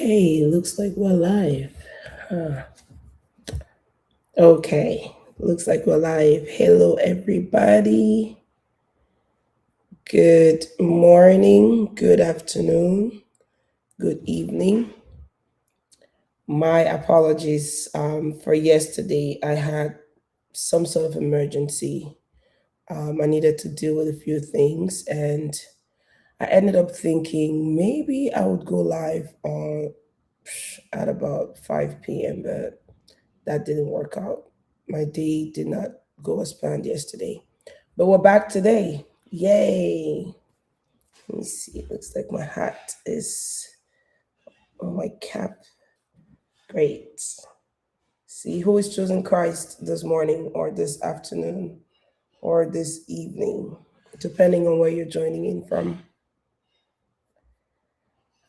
Okay, looks like we're live. Huh. Okay, looks like we're live. Hello, everybody. Good morning, good afternoon, good evening. My apologies for yesterday. I had some sort of emergency. I needed to deal with a few things, and I ended up thinking maybe I would go live on at about 5 p.m., but that didn't work out. My day did not go as planned yesterday. But we're back today. Yay. Let me see. It looks like my hat is on my cap. Great. See who is choosing Christ this morning or this afternoon or this evening, depending on where you're joining in from.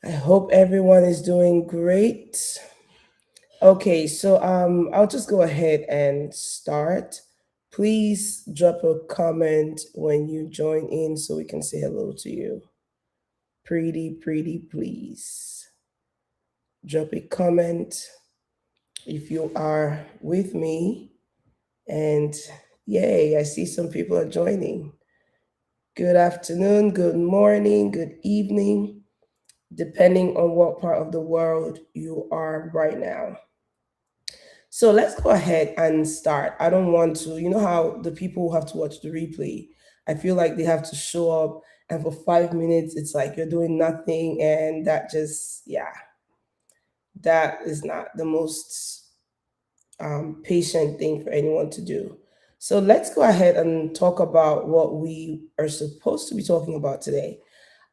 I hope everyone is doing great. Okay, so I'll just go ahead and start. Please drop a comment when you join in so we can say hello to you. Pretty please. Drop a comment if you are with me. And yay, I see some people are joining. Good afternoon, good morning, good evening, depending on what part of the world you are right now. So let's go ahead and start. I don't want to, you know how the people who have to watch the replay, I feel like they have to show up and for 5 minutes it's like you're doing nothing and that just, yeah, that is not the most patient thing for anyone to do. So let's go ahead and talk about what we are supposed to be talking about today.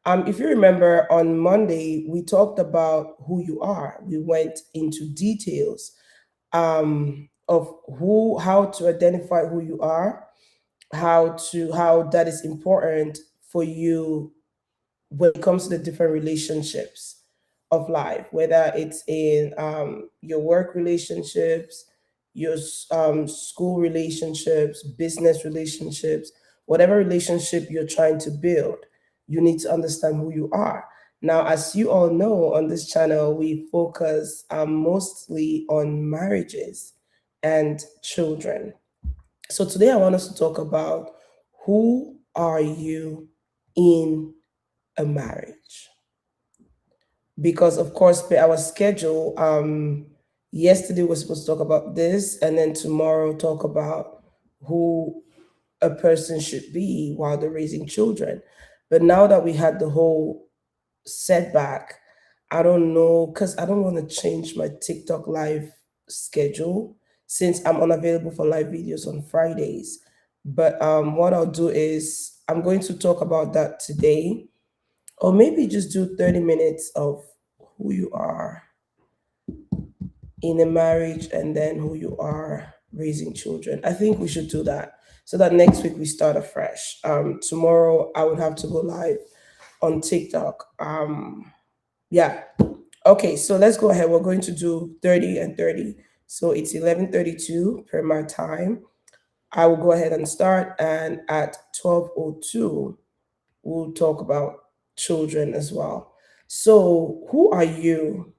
If you remember, on Monday, we talked about who you are. We went into details of how to identify who you are, how that is important for you when it comes to the different relationships of life, whether it's in your work relationships, your school relationships, business relationships, whatever relationship you're trying to build, you need to understand who you are. Now, as you all know, on this channel, we focus mostly on marriages and children. So today I want us to talk about who are you in a marriage? Because of course, per our schedule, yesterday we're supposed to talk about this, and then tomorrow talk about who a person should be while they're raising children. But now that we had the whole setback, I don't know, because I don't want to change my TikTok live schedule since I'm unavailable for live videos on Fridays. But what I'll do is I'm going to talk about that today, or maybe just do 30 minutes of who you are in a marriage and then who you are raising children. I think we should do that so that next week we start afresh. Tomorrow I would have to go live on TikTok. Yeah. Okay, so let's go ahead. We're going to do 30 and 30. So it's 11:32 per my time. I will go ahead and start, and at 12:02 we'll talk about children as well. So, who are you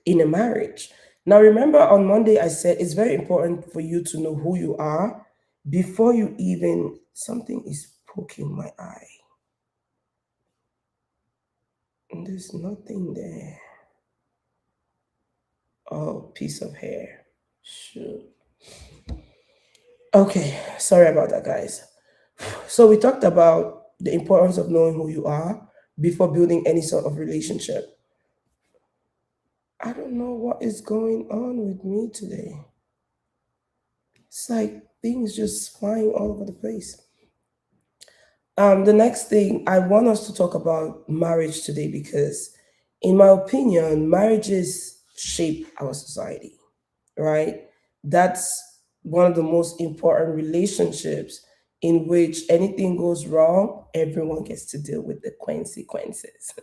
in a marriage? Now, remember on Monday, I said it's very important for you to know who you are before you even. Something is poking my eye. And there's nothing there. Oh, piece of hair. Shoot. Okay, sorry about that, guys. So, we talked about the importance of knowing who you are before building any sort of relationship. I don't know what is going on with me today. It's like things just flying all over the place. The next thing I want us to talk about marriage today because, in my opinion, marriages shape our society, right? That's one of the most important relationships in which anything goes wrong, everyone gets to deal with the consequences.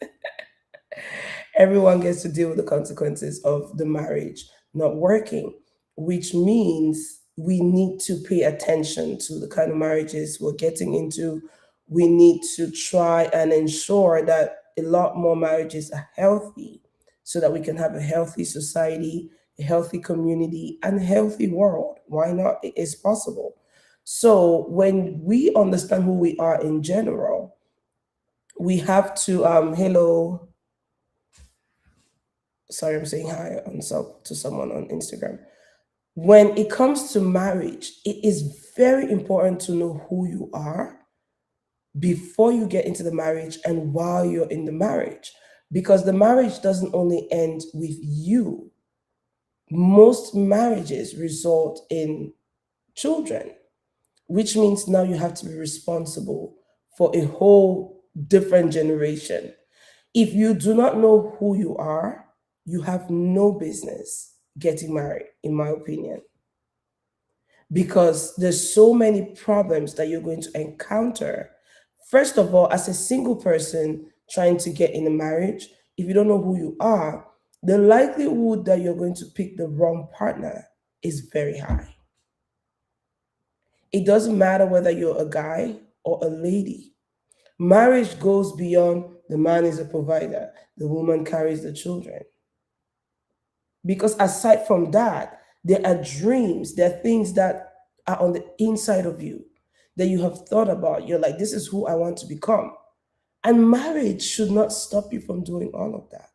Everyone gets to deal with the consequences of the marriage not working, which means we need to pay attention to the kind of marriages we're getting into. We need to try and ensure that a lot more marriages are healthy so that we can have a healthy society, a healthy community, and a healthy world. Why not? It is possible. So when we understand who we are in general, we have to hello, sorry, I'm saying hi on to someone on Instagram. When it comes to marriage, it is very important to know who you are before you get into the marriage and while you're in the marriage, because the marriage doesn't only end with you. Most marriages result in children, which means now you have to be responsible for a whole different generation. If you do not know who you are, you have no business getting married, in my opinion, because there's so many problems that you're going to encounter. First of all, as a single person trying to get in a marriage, if you don't know who you are, the likelihood that you're going to pick the wrong partner is very high. It doesn't matter whether you're a guy or a lady. Marriage goes beyond the man is a provider, the woman carries the children. Because aside from that, there are dreams, there are things that are on the inside of you that you have thought about. You're like, this is who I want to become. And marriage should not stop you from doing all of that.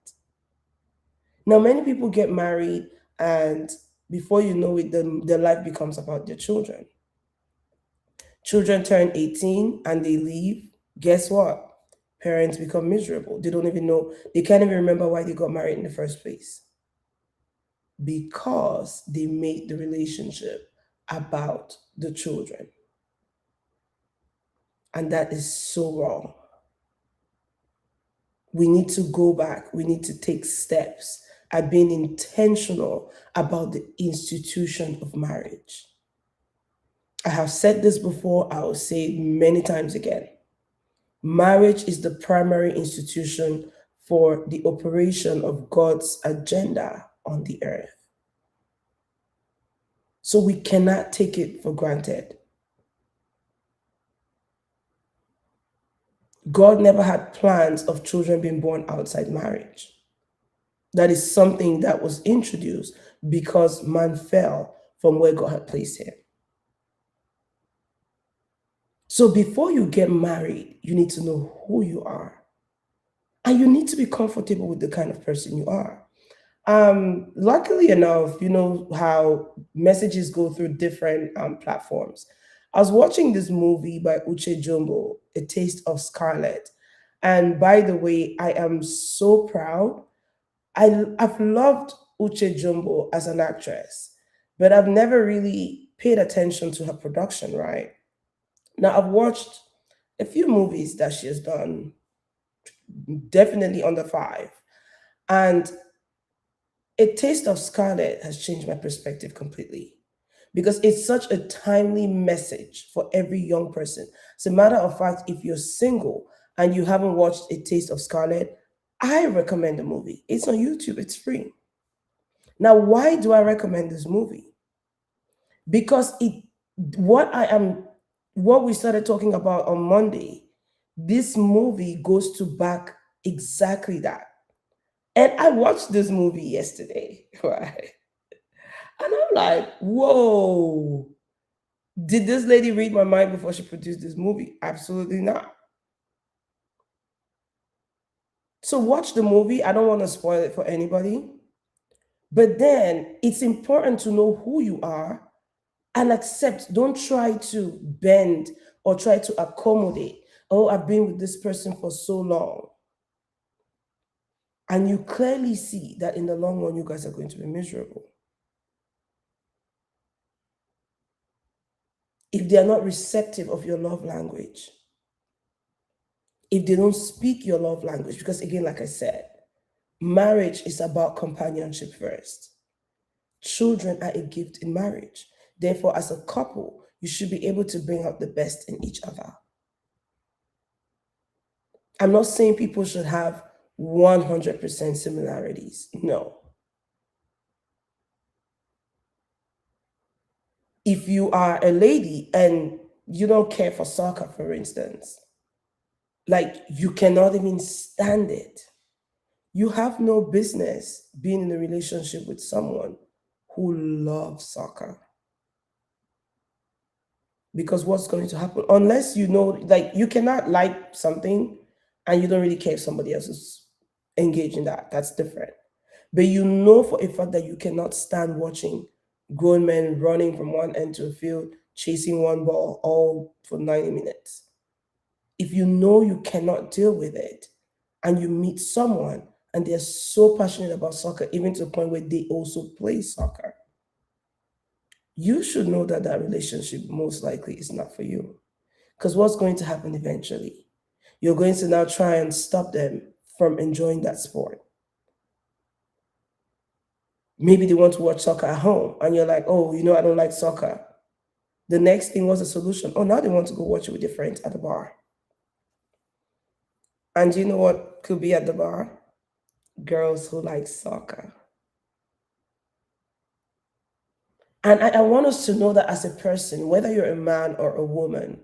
Now, many people get married, and before you know it, their life becomes about their children. Children turn 18 and they leave. Guess what? Parents become miserable. They don't even know, they can't even remember why they got married in the first place, because they made the relationship about the children. And that is so wrong. We need to go back. We need to take steps at being intentional about the institution of marriage. I have said this before, I will say it many times again. Marriage is the primary institution for the operation of God's agenda on the earth. So we cannot take it for granted. God never had plans of children being born outside marriage. That is something that was introduced because man fell from where God had placed him. So before you get married, you need to know who you are. And you need to be comfortable with the kind of person you are. Luckily enough, you know how messages go through different platforms. I was watching this movie by Uche Jumbo, A Taste of Scarlet. And by the way, I am so proud. I've loved Uche Jumbo as an actress, but I've never really paid attention to her production, right? Now, I've watched a few movies that she has done, definitely under five. And A Taste of Scarlet has changed my perspective completely because it's such a timely message for every young person. As a matter of fact, if you're single and you haven't watched A Taste of Scarlet, I recommend the movie. It's on YouTube, it's free. Now, why do I recommend this movie? Because what I am, what we started talking about on Monday, this movie goes to back exactly that. And I watched this movie yesterday, right? And I'm like, whoa, did this lady read my mind before she produced this movie? Absolutely not. So watch the movie. I don't want to spoil it for anybody. But then it's important to know who you are and accept. Don't try to bend or try to accommodate. Oh, I've been with this person for so long. And you clearly see that in the long run, you guys are going to be miserable. If they are not receptive of your love language, if they don't speak your love language, because again, like I said, marriage is about companionship first. Children are a gift in marriage. Therefore, as a couple, you should be able to bring out the best in each other. I'm not saying people should have 100% similarities. No. If you are a lady and you don't care for soccer, for instance, like you cannot even stand it, You have no business being in a relationship with someone who loves soccer. Because what's going to happen, unless you know, like, you cannot like something and you don't really care if somebody else is engaged in that. That's different. But you know for a fact that you cannot stand watching grown men running from one end to a field, chasing one ball all for 90 minutes. If you know you cannot deal with it and you meet someone and they're so passionate about soccer, even to the point where they also play soccer, you should know that that relationship most likely is not for you. Because what's going to happen eventually? You're going to now try and stop them from enjoying that sport. Maybe they want to watch soccer at home, and you're like, oh, I don't like soccer. The next thing was a solution. Oh, now they want to go watch it with their friends at the bar. And you know what could be at the bar? Girls who like soccer. And I want us to know that as a person, whether you're a man or a woman,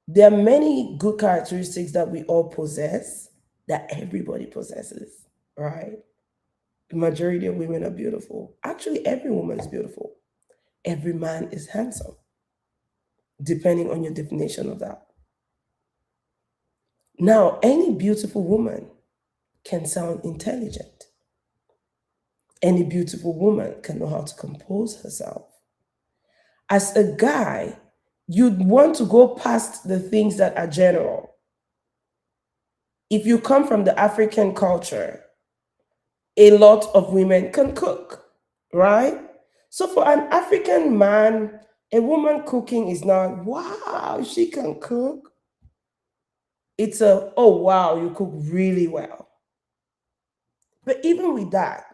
there are many good characteristics that we all possess that everybody possesses, right? The majority of women are beautiful. Actually, every woman is beautiful. Every man is handsome, depending on your definition of that. Now, any beautiful woman can sound intelligent. Any beautiful woman can know how to compose herself. As a guy, you'd want to go past the things that are general. If you come from the African culture, a lot of women can cook, right? So for an African man, a woman cooking is not, wow, she can cook. It's a, oh, wow, you cook really well. But even with that,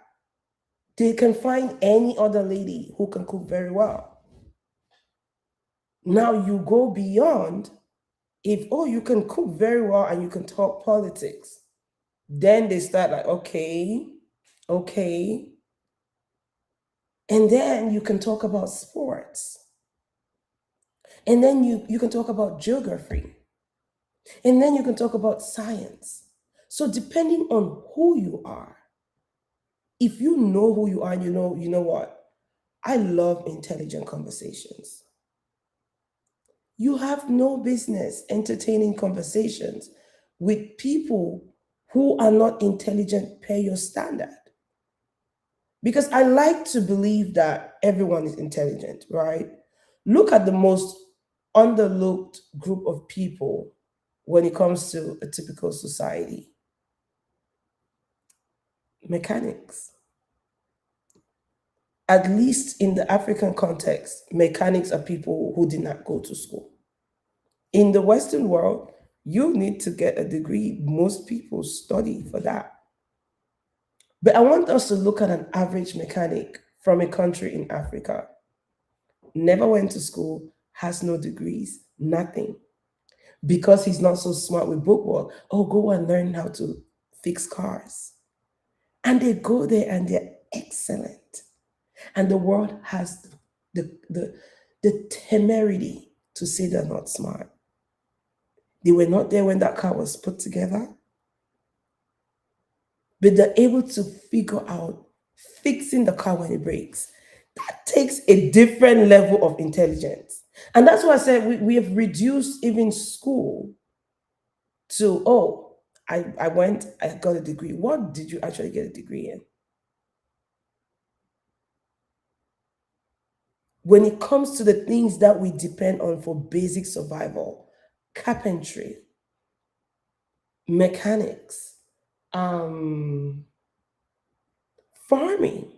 they can find any other lady who can cook very well. Now you go beyond, if, oh, you can cook very well and you can talk politics, then they start like, okay, okay. And then you can talk about sports. And then you can talk about geography. And then you can talk about science. So depending on who you are, if you know who you are, and you know what? I love intelligent conversations. You have no business entertaining conversations with people who are not intelligent per your standard. Because I like to believe that everyone is intelligent, right? Look at the most underlooked group of people when it comes to a typical society: mechanics. At least in the African context, mechanics are people who did not go to school. In the Western world, you need to get a degree. Most people study for that. But I want us to look at an average mechanic from a country in Africa. Never went to school, has no degrees, nothing. Because he's not so smart with bookwork. Oh, go and learn how to fix cars. And they go there and they're excellent. And the world has the temerity to say they're not smart. They were not there when that car was put together, but they're able to figure out fixing the car when it breaks. That takes a different level of intelligence. And that's why I said we have reduced even school to, oh, I went, I got a degree. What did you actually get a degree in? When it comes to the things that we depend on for basic survival: carpentry, mechanics, um, farming.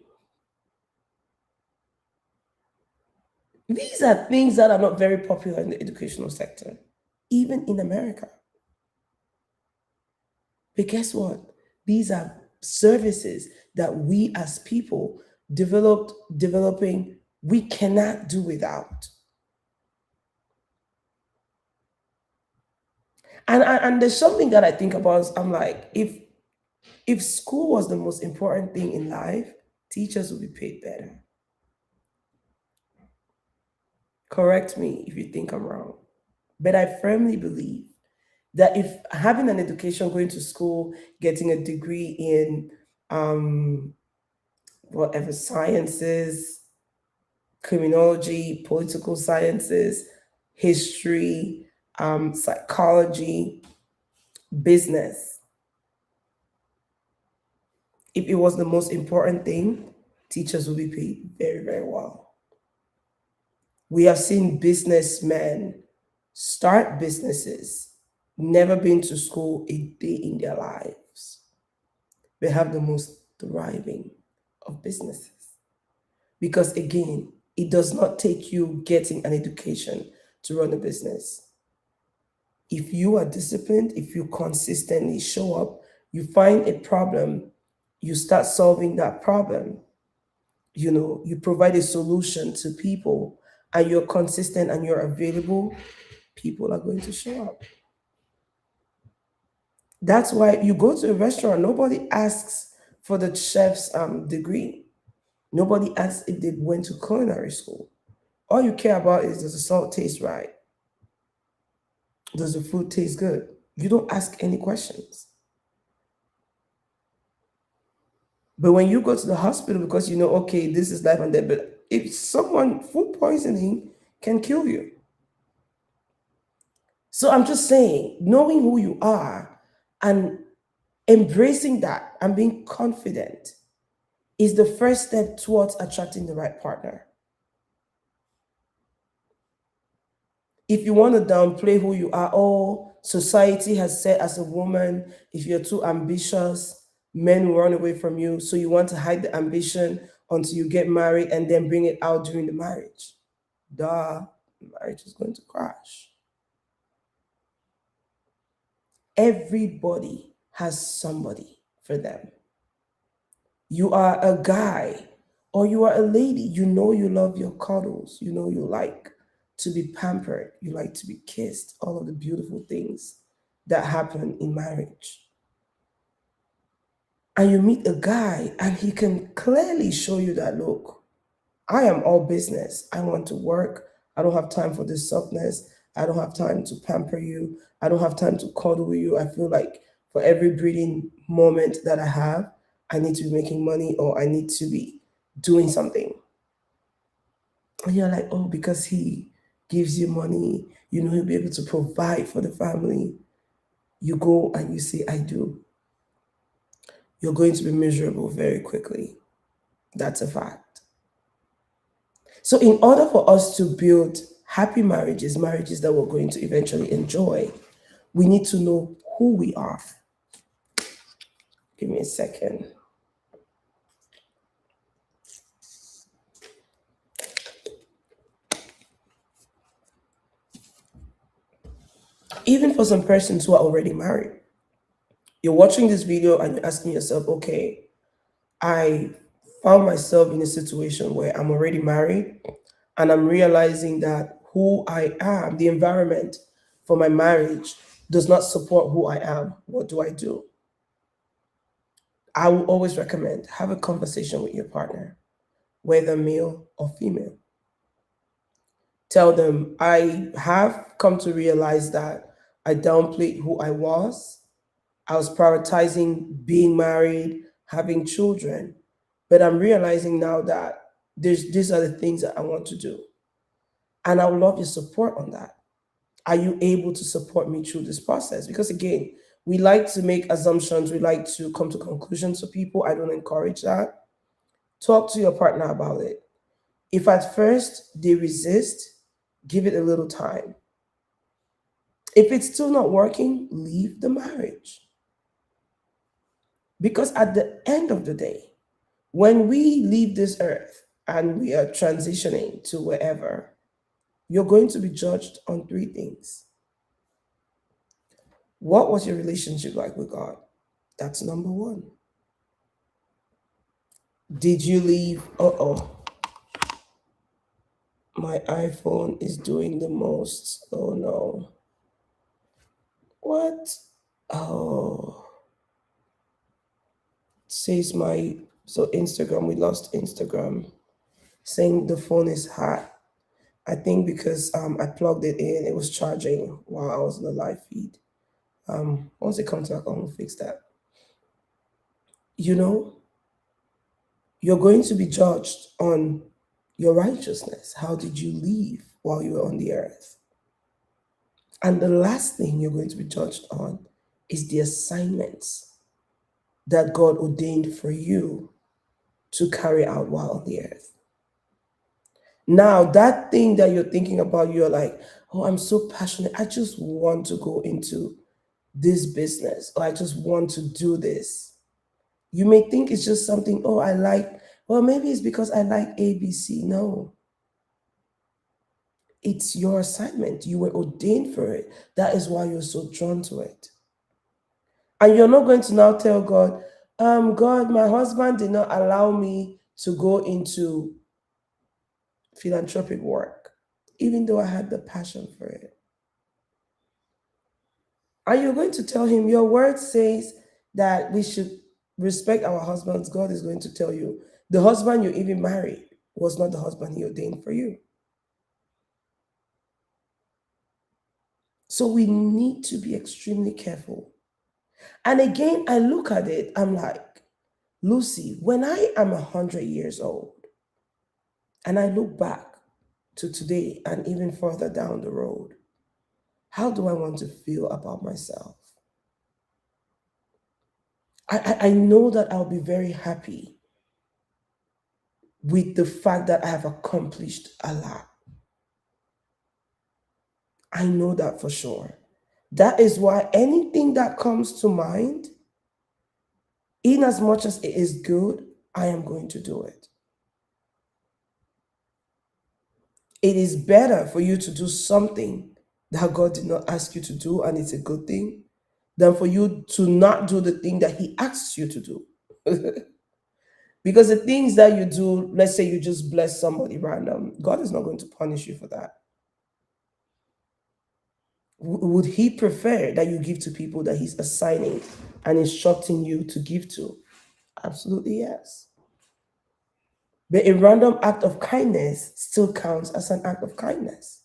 These are things that are not very popular in the educational sector, even in America. But guess what? These are services that we as people developing, we cannot do without. And there's something that I think about. I'm like, if school was the most important thing in life, teachers would be paid better. Correct me if you think I'm wrong. But I firmly believe That if having an education, going to school, getting a degree in um, whatever sciences, criminology, political sciences, history, psychology, business, if it was the most important thing, teachers will be paid very, very well. We have seen businessmen start businesses, never been to school a day in their lives. They have the most thriving of businesses. Because again, it does not take you getting an education to run a business. If you are disciplined, if you consistently show up, you find a problem, you start solving that problem, you provide a solution to people, and you're consistent and you're available, people are going to show up. That's why you go to a restaurant, nobody asks for the chef's degree. Nobody asks if they went to culinary school. All you care about is, does the salt taste right? Does the food taste good? You don't ask any questions. But when you go to the hospital, because you know, okay, this is life and death, but if someone, food poisoning can kill you. So I'm just saying, knowing who you are and embracing that and being confident is the first step towards attracting the right partner. If you want to downplay who you are, oh, society has said as a woman, if you're too ambitious, men will run away from you. So you want to hide the ambition until you get married and then bring it out during the marriage. Duh, marriage is going to crash. Everybody has somebody for them. You are a guy or you are a lady, you know you love your cuddles, you know you like to be pampered, you like to be kissed, all of the beautiful things that happen in marriage. And you meet a guy and he can clearly show you that, look, I am all business. I want to work. I don't have time for this softness. I don't have time to pamper you. I don't have time to cuddle with you. I feel like for every breathing moment that I have, I need to be making money or I need to be doing something. And you're like, oh, because he gives you money, he'll be able to provide for the family. You go and you say, I do. You're going to be miserable very quickly. That's a fact. So, in order for us to build happy marriages, marriages that we're going to eventually enjoy, we need to know who we are. Give me a second. Even for some persons who are already married, you're watching this video and you're asking yourself, okay, I found myself in a situation where I'm already married and I'm realizing that who I am, the environment for my marriage does not support who I am. What do I do? I will always recommend have a conversation with your partner, whether male or female. Tell them, I have come to realize that I downplayed who I was. I was prioritizing being married, having children, but I'm realizing now that these are the things that I want to do. And I would love your support on that. Are you able to support me through this process? Because again, we like to make assumptions, we like to come to conclusions for people. I don't encourage that. Talk to your partner about it. If at first they resist, give it a little time. If it's still not working, leave the marriage. Because at the end of the day, when we leave this earth and we are transitioning to wherever, you're going to be judged on three things. What was your relationship like with God? That's number one. Did you leave? My iPhone is doing the most. Oh no. What? Oh. Says my, so Instagram, we lost Instagram. Saying the phone is hot. I think because I plugged it in, it was charging while I was in the live feed. Once it comes back, I'm gonna fix that. You know, you're going to be judged on your righteousness. How did you live while you were on the earth? And the last thing you're going to be judged on is the assignments that God ordained for you to carry out while on the earth. Now, that thing that you're thinking about, you're like, oh, I'm so passionate. I just want to go into this business, or I just want to do this. You may think it's just something, oh, I like, well, maybe it's because I like ABC. No, it's your assignment. You were ordained for it. That is why you're so drawn to it. And you're not going to now tell God, God, my husband did not allow me to go into philanthropic work, even though I had the passion for it. And you're going to tell him, your word says that we should respect our husbands. God is going to tell you, the husband you even married was not the husband he ordained for you. So we need to be extremely careful. And again, I look at it, I'm like, Lucy, when I am 100 years old and I look back to today and even further down the road, how do I want to feel about myself? I know that I'll be very happy with the fact that I have accomplished a lot. I know that for sure. That is why anything that comes to mind, in as much as it is good, I am going to do it. It is better for you to do something that God did not ask you to do and it's a good thing than for you to not do the thing that He asks you to do. Because the things that you do, let's say you just bless somebody random, God is not going to punish you for that. Would He prefer that you give to people that He's assigning and instructing you to give to? Absolutely, yes. But a random act of kindness still counts as an act of kindness.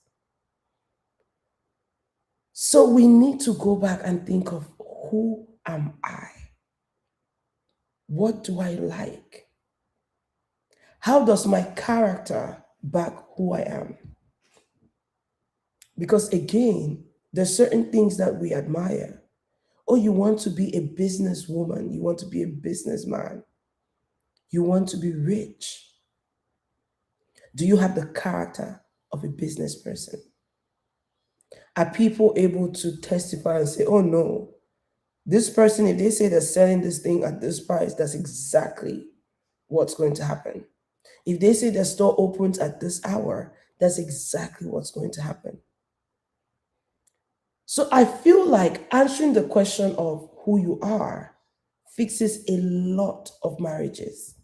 So we need to go back and think of, who am I? What do I like? How does my character back who I am? Because again, there's certain things that we admire. Oh, you want to be a businesswoman, you want to be a businessman, you want to be rich. Do you have the character of a business person? Are people able to testify and say, oh no, this person, if they say they're selling this thing at this price, that's exactly what's going to happen. If they say their store opens at this hour, that's exactly what's going to happen. So I feel like answering the question of who you are fixes a lot of marriages.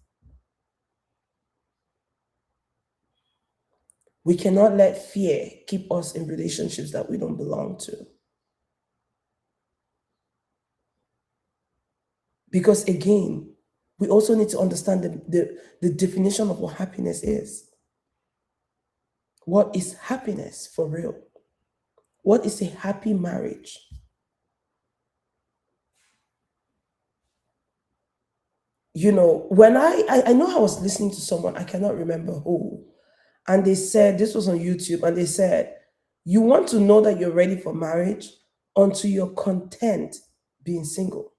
We cannot let fear keep us in relationships that we don't belong to. Because again, we also need to understand the definition of what happiness is. What is happiness for real? What is a happy marriage? You know, when I know I was listening to someone, I cannot remember who, and they said, this was on YouTube, and they said, you want to know that you're ready for marriage until you're content being single.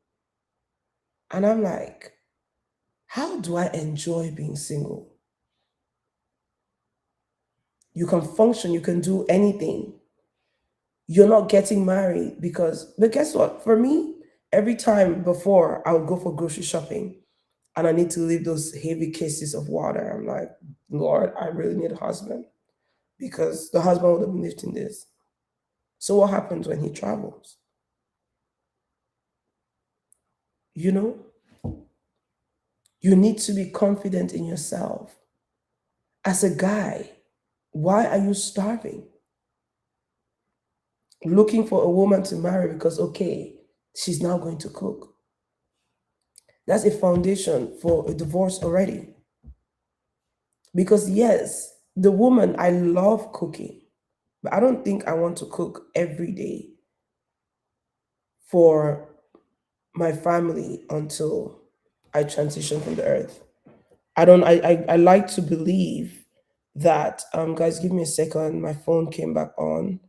And I'm like, how do I enjoy being single? You can function, you can do anything. You're not getting married because, but guess what? For me, every time before I would go for grocery shopping and I need to leave those heavy cases of water, I'm like, Lord, I really need a husband because the husband would have been lifting this. So what happens when he travels? You know, you need to be confident in yourself. As a guy, why are you starving? Looking for a woman to marry because, okay, she's now going to cook. That's a foundation for a divorce already. Because, yes, the woman, I love cooking, but I don't think I want to cook every day for my family until I transition from the earth. I like to believe that guys, give me a second. My phone came back on.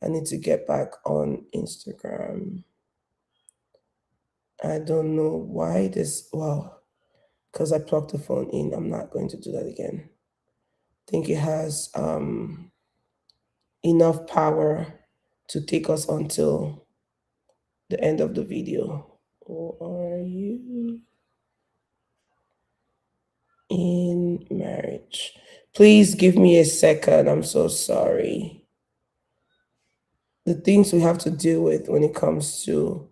I need to get back on Instagram. I don't know why this, well, because I plugged the phone in. I'm not going to do that again. I think it has enough power to take us until the end of the video. Or are you in marriage? Please give me a second. I'm so sorry. The things we have to deal with when it comes to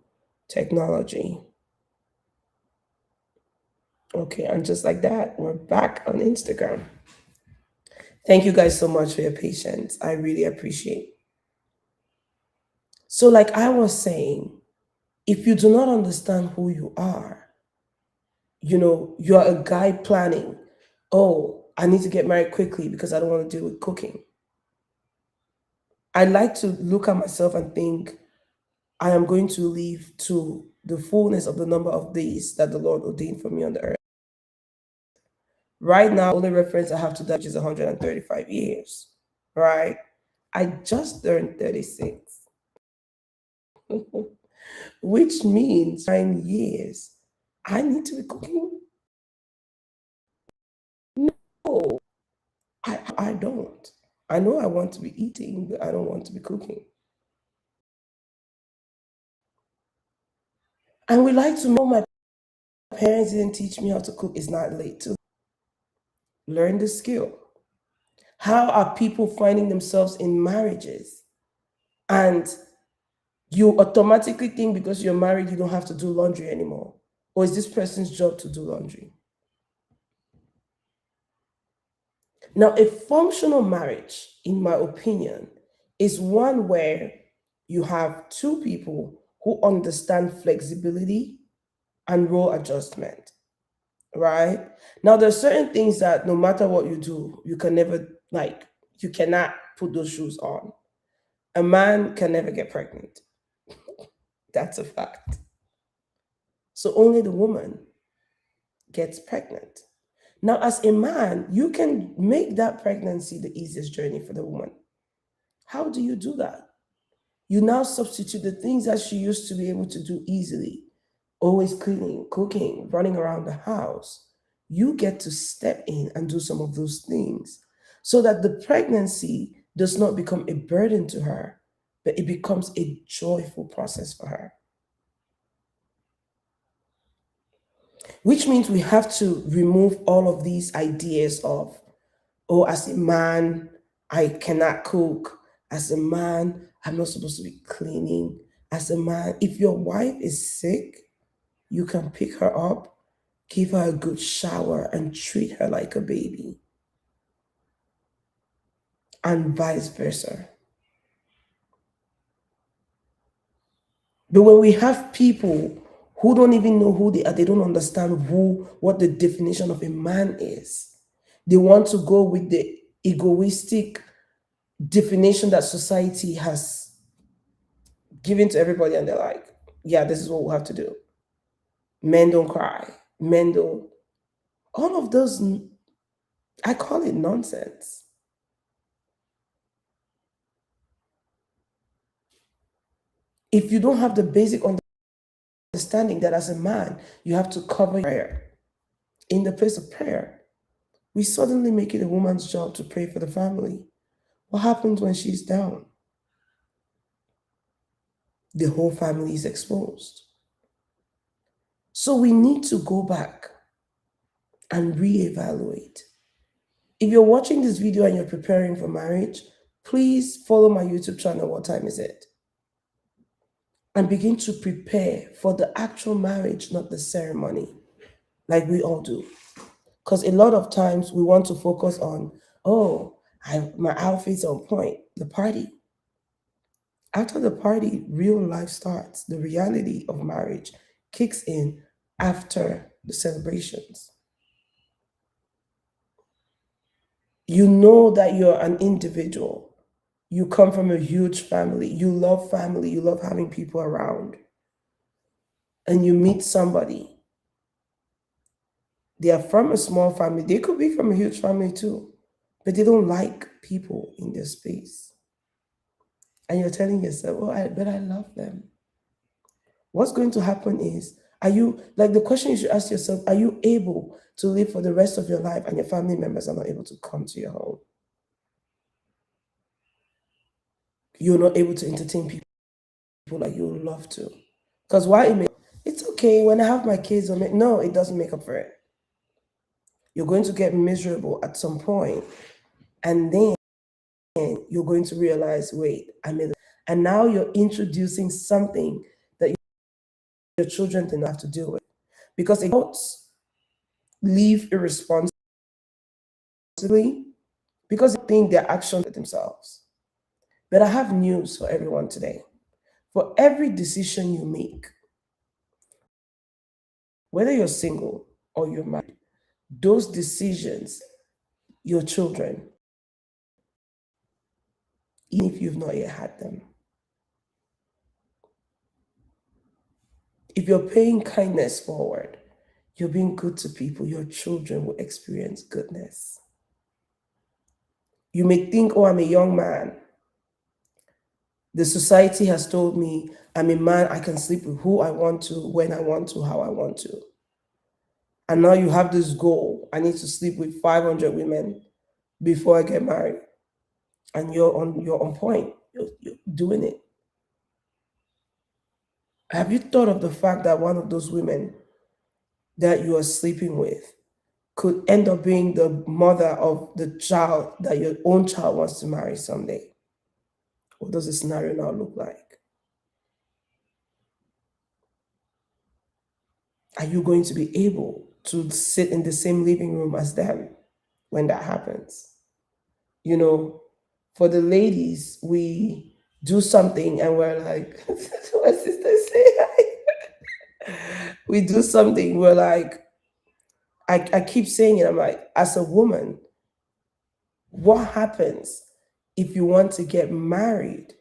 technology. Okay, and just like that, we're back on Instagram. Thank you guys so much for your patience. I really appreciate. So, like I was saying, if you do not understand who you are, you're a guy planning, oh, I need to get married quickly because I don't want to deal with cooking. I like to look at myself and think, I am going to live to the fullness of the number of days that the Lord ordained for me on the earth. Right now, only reference I have to that is 135 years, right? I just turned 36, which means 9 years. I need to be cooking? No, I don't. I know I want to be eating, but I don't want to be cooking. And we like to know my parents didn't teach me how to cook. It's not late to learn the skill. How are people finding themselves in marriages? And you automatically think because you're married, you don't have to do laundry anymore. Or is this person's job to do laundry? Now, a functional marriage, in my opinion, is one where you have two people who understand flexibility and role adjustment, right? Now, there's certain things that no matter what you do, you can never, like, you cannot put those shoes on. A man can never get pregnant. That's a fact. So only the woman gets pregnant. Now, as a man, you can make that pregnancy the easiest journey for the woman. How do you do that? You now substitute the things that she used to be able to do easily, always cleaning, cooking, running around the house. You get to step in and do some of those things so that the pregnancy does not become a burden to her, but it becomes a joyful process for her. Which means we have to remove all of these ideas of, oh, as a man, I cannot cook. As a man, I'm not supposed to be cleaning. As a man, if your wife is sick, you can pick her up, give her a good shower, and treat her like a baby, and vice versa. But when we have people who don't even know who they are, they don't understand what the definition of a man is. They want to go with the egoistic definition that society has given to everybody, and they're like, yeah, this is what we'll have to do. Men don't cry. Men don't. All of those, I call it nonsense. If you don't have the basic understanding that as a man, you have to cover prayer in the place of prayer, we suddenly make it a woman's job to pray for the family. What happens when she's down? The whole family is exposed. So we need to go back and reevaluate. If you're watching this video and you're preparing for marriage, please follow my YouTube channel. What time is it? And begin to prepare for the actual marriage, not the ceremony, like we all do. Because a lot of times we want to focus on, oh, my outfit's on point, the party. After the party, real life starts. The reality of marriage kicks in after the celebrations. You know that you're an individual. You come from a huge family. You love family. You love having people around. and you meet somebody, they are from a small family, they could be from a huge family too, but they don't like people in their space. And you're telling yourself, oh, but I love them. What's going to happen is, are you, like the question you should ask yourself, are you able to live for the rest of your life and your family members are not able to come to your home? You're not able to entertain people like you would love to. Because why? It's okay when I have my kids. No, it doesn't make up for it. You're going to get miserable at some point, and then you're going to realize, wait, and now you're introducing something that your children didn't have to deal with. Because adults live irresponsibly because they think their actions are themselves. But I have news for everyone today. For every decision you make, whether you're single or you're married, those decisions, your children, even if you've not yet had them, if you're paying kindness forward, you're being good to people, your children will experience goodness. You may think, oh, I'm a young man. The society has told me I'm a man, I can sleep with who I want to, when I want to, how I want to. And now you have this goal, I need to sleep with 500 women before I get married. And you're on point. You're doing it. Have you thought of the fact that one of those women that you are sleeping with could end up being the mother of the child that your own child wants to marry someday? What does the scenario now look like? Are you going to be able to sit in the same living room as them when that happens? You know, for the ladies, we do something and we're like, my sister say hi. We do something, we're like, I keep saying it, I'm like, as a woman, what happens if you want to get married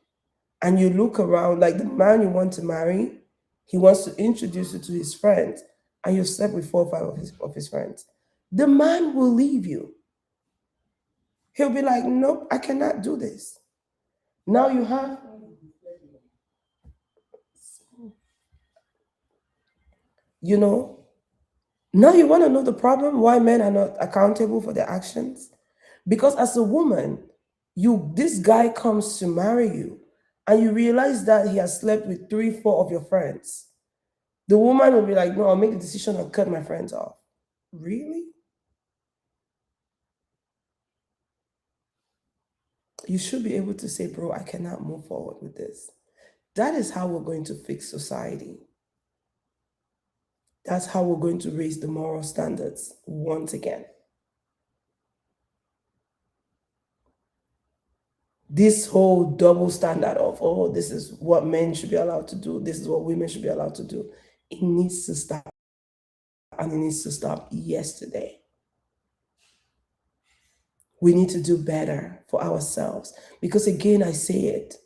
and you look around, like the man you want to marry, he wants to introduce you to his friends, and you've slept with 4 or 5 of his friends. The man will leave you. He'll be like, nope, I cannot do this. Now you have, you know, now you want to know the problem why men are not accountable for their actions? Because as a woman, this guy comes to marry you and you realize that he has slept with 3, 4 of your friends. The woman will be like, no, I'll make the decision and cut my friends off. Really? You should be able to say, bro, I cannot move forward with this. That is how we're going to fix society. That's how we're going to raise the moral standards once again. This whole double standard of, oh, this is what men should be allowed to do, this is what women should be allowed to do, it needs to stop. And it needs to stop yesterday. We need to do better for ourselves. Because again, I say it,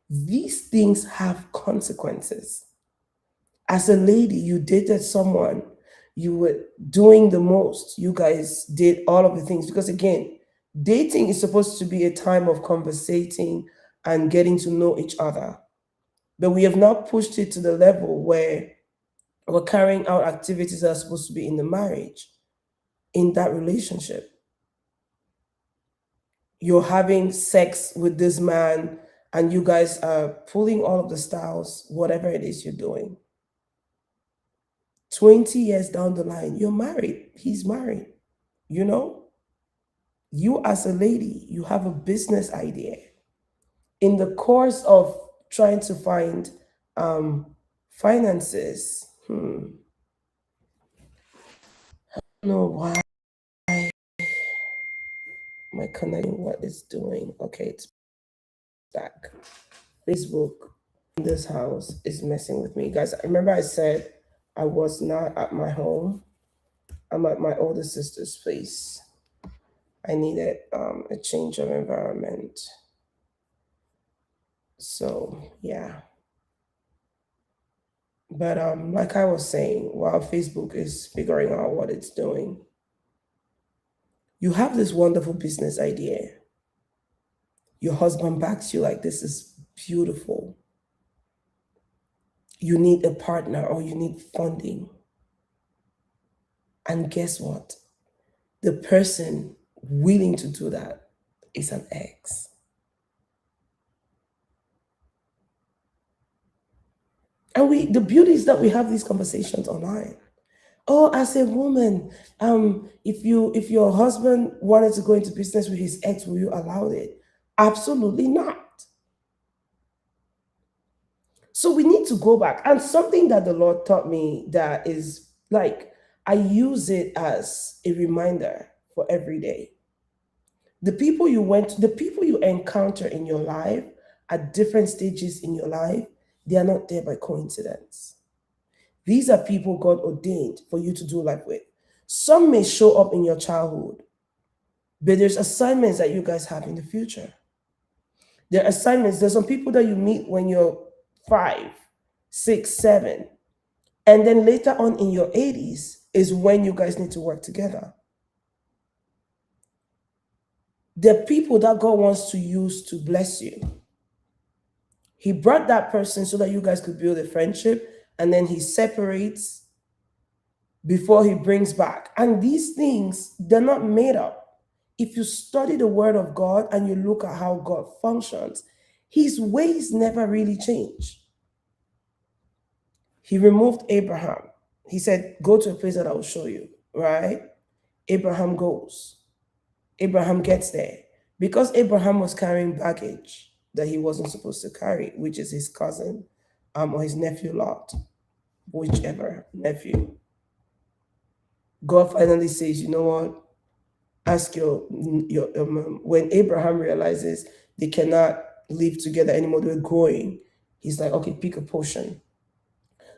these things have consequences. As a lady, you dated someone, you were doing the most. You guys did all of the things. Because again, dating is supposed to be a time of conversating and getting to know each other. But we have now pushed it to the level where we're carrying out activities that are supposed to be in the marriage, in that relationship. You're having sex with this man and you guys are pulling all of the styles, whatever it is you're doing. 20 years down the line, you're married. He's married. You know, you as a lady, you have a business idea. In the course of trying to find finances, I don't know why my connection, what it's doing. Okay, it's back. Facebook in this house is messing with me. Guys, I remember I said I was not at my home. I'm at my older sister's place. I needed a change of environment. So, yeah. But like I was saying, while Facebook is figuring out what it's doing, you have this wonderful business idea. Your husband backs you like this is beautiful. You need a partner or you need funding. And guess what? The person willing to do that is an ex. And the beauty is that we have these conversations online. Oh, as a woman, if your husband wanted to go into business with his ex, will you allow it? Absolutely not. So we need to go back. And something that the Lord taught me that is like, I use it as a reminder for every day. The people you encounter in your life at different stages in your life, they are not there by coincidence. These are people God ordained for you to do life with. Some may show up in your childhood, but there's assignments that you guys have in the future. There are assignments. There's some people that you meet when you're 5, 6, 7, and then later on in your 80s is when you guys need to work together. The people that God wants to use to bless you. He brought that person so that you guys could build a friendship, and then he separates before he brings back. And these things, they're not made up. If you study the word of God and you look at how God functions, his ways never really change. He removed Abraham. He said, go to a place that I will show you, right? Abraham goes. Abraham gets there. Because Abraham was carrying baggage that he wasn't supposed to carry, which is his cousin or his nephew Lot, whichever nephew. God finally says, you know what? Ask your when Abraham realizes they cannot live together anymore, they're growing. He's like, okay, pick a portion.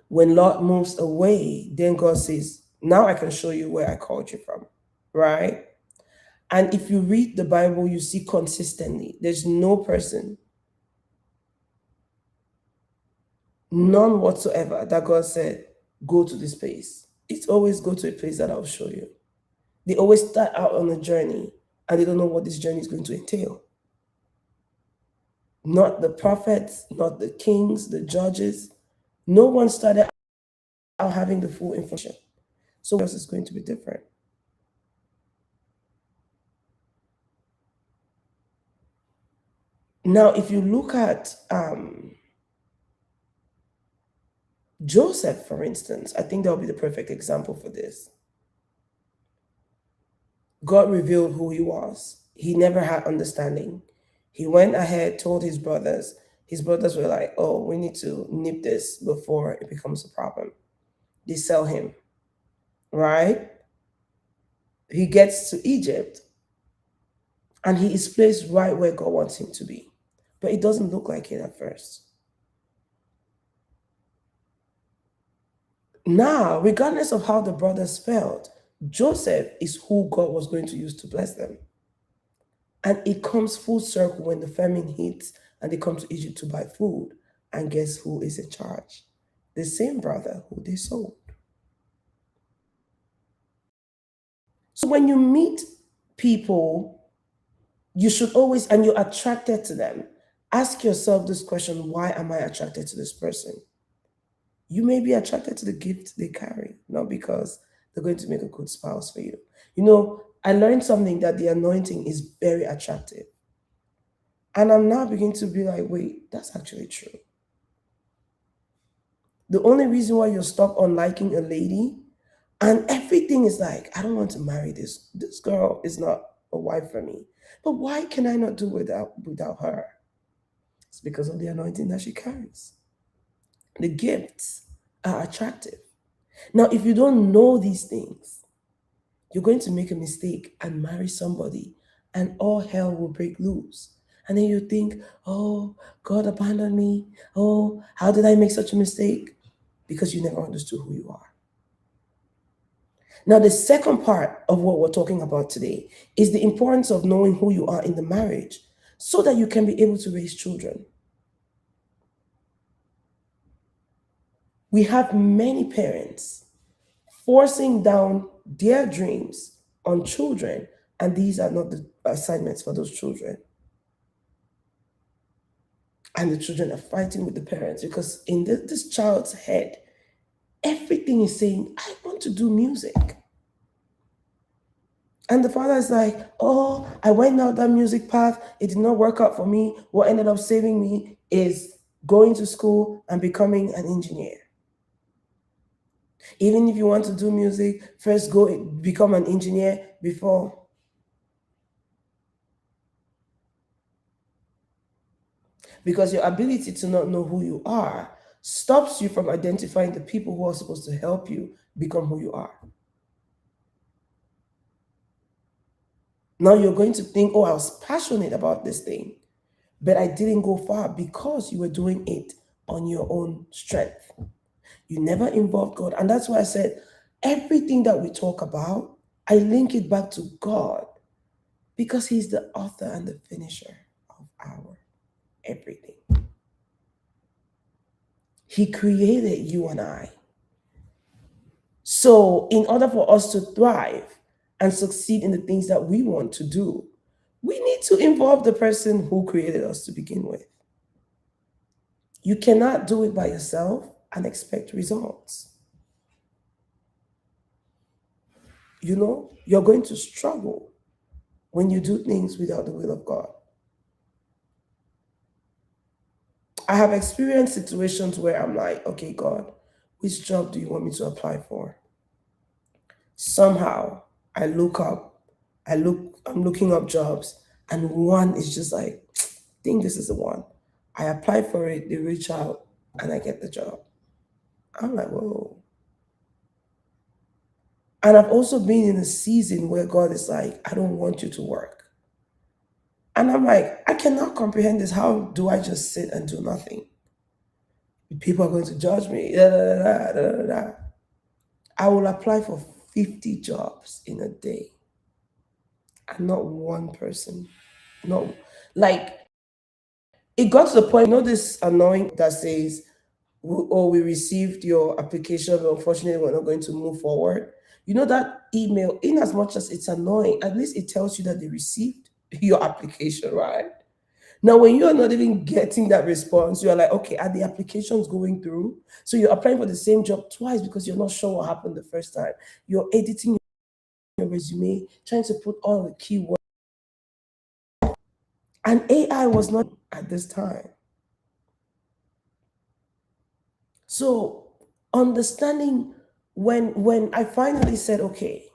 When Lot moves away, then God says, now I can show you where I called you from, right? And if you read the Bible, you see consistently, there's no person, none whatsoever, that God said, go to this place. It's always go to a place that I'll show you. They always start out on a journey and they don't know what this journey is going to entail. Not the prophets, not the kings, the judges. No one started out having the full information. So yours is going to be different. Now, if you look at Joseph, for instance, I think that would be the perfect example for this. God revealed who he was. He never had understanding. He went ahead, told his brothers. His brothers were like, oh, we need to nip this before it becomes a problem. They sell him, right? He gets to Egypt and he is placed right where God wants him to be. But it doesn't look like it at first. Now, regardless of how the brothers felt, Joseph is who God was going to use to bless them. And it comes full circle when the famine hits and they come to Egypt to buy food. And guess who is in charge? The same brother who they sold. So when you meet people, you should always, and you're attracted to them, ask yourself this question: why am I attracted to this person? You may be attracted to the gift they carry, not because they're going to make a good spouse for you. You know, I learned something that the anointing is very attractive. And I'm now beginning to be like, wait, that's actually true. The only reason why you're stuck on liking a lady and everything is like, I don't want to marry this girl is not a wife for me. But why can I not do without her? It's because of the anointing that she carries. The gifts are attractive. Now, if you don't know these things, you're going to make a mistake and marry somebody, and all hell will break loose. And then you think, oh, God abandoned me. Oh, how did I make such a mistake? Because you never understood who you are. Now, the second part of what we're talking about today is the importance of knowing who you are in the marriage so that you can be able to raise children. We have many parents forcing down their dreams on children, and these are not the assignments for those children. And the children are fighting with the parents because in this child's head, everything is saying, I want to do music. And the father is like, oh, I went down that music path. It did not work out for me. What ended up saving me is going to school and becoming an engineer. Even if you want to do music, first go become an engineer before. Because your ability to not know who you are stops you from identifying the people who are supposed to help you become who you are. Now you're going to think, oh, I was passionate about this thing, but I didn't go far because you were doing it on your own strength. You never involved God. And that's why I said everything that we talk about, I link it back to God because He's the author and the finisher of our everything. He created you and I. So, in order for us to thrive and succeed in the things that we want to do, we need to involve the person who created us to begin with. You cannot do it by yourself and expect results. You know, you're going to struggle when you do things without the will of God. I have experienced situations where I'm like, okay, God, which job do you want me to apply for? Somehow I look up, I'm looking up jobs, and one is just like, I think this is the one. I apply for it, they reach out, and I get the job. I'm like, whoa. And I've also been in a season where God is like, I don't want you to work. And I'm like, I cannot comprehend this. How do I just sit and do nothing? People are going to judge me. Da, da, da, da, da, da. I will apply for 50 jobs in a day. And not one person. No. Like, it got to the point, this annoying that says, oh, we received your application, but unfortunately, we're not going to move forward. That email, in as much as it's annoying, at least it tells you that they received your application, right? Now, when you are not even getting that response, you are like, okay, are the applications going through? So you're applying for the same job twice because you're not sure what happened the first time. You're editing your resume, trying to put all the keywords. And AI was not at this time. So understanding when I finally said, okay,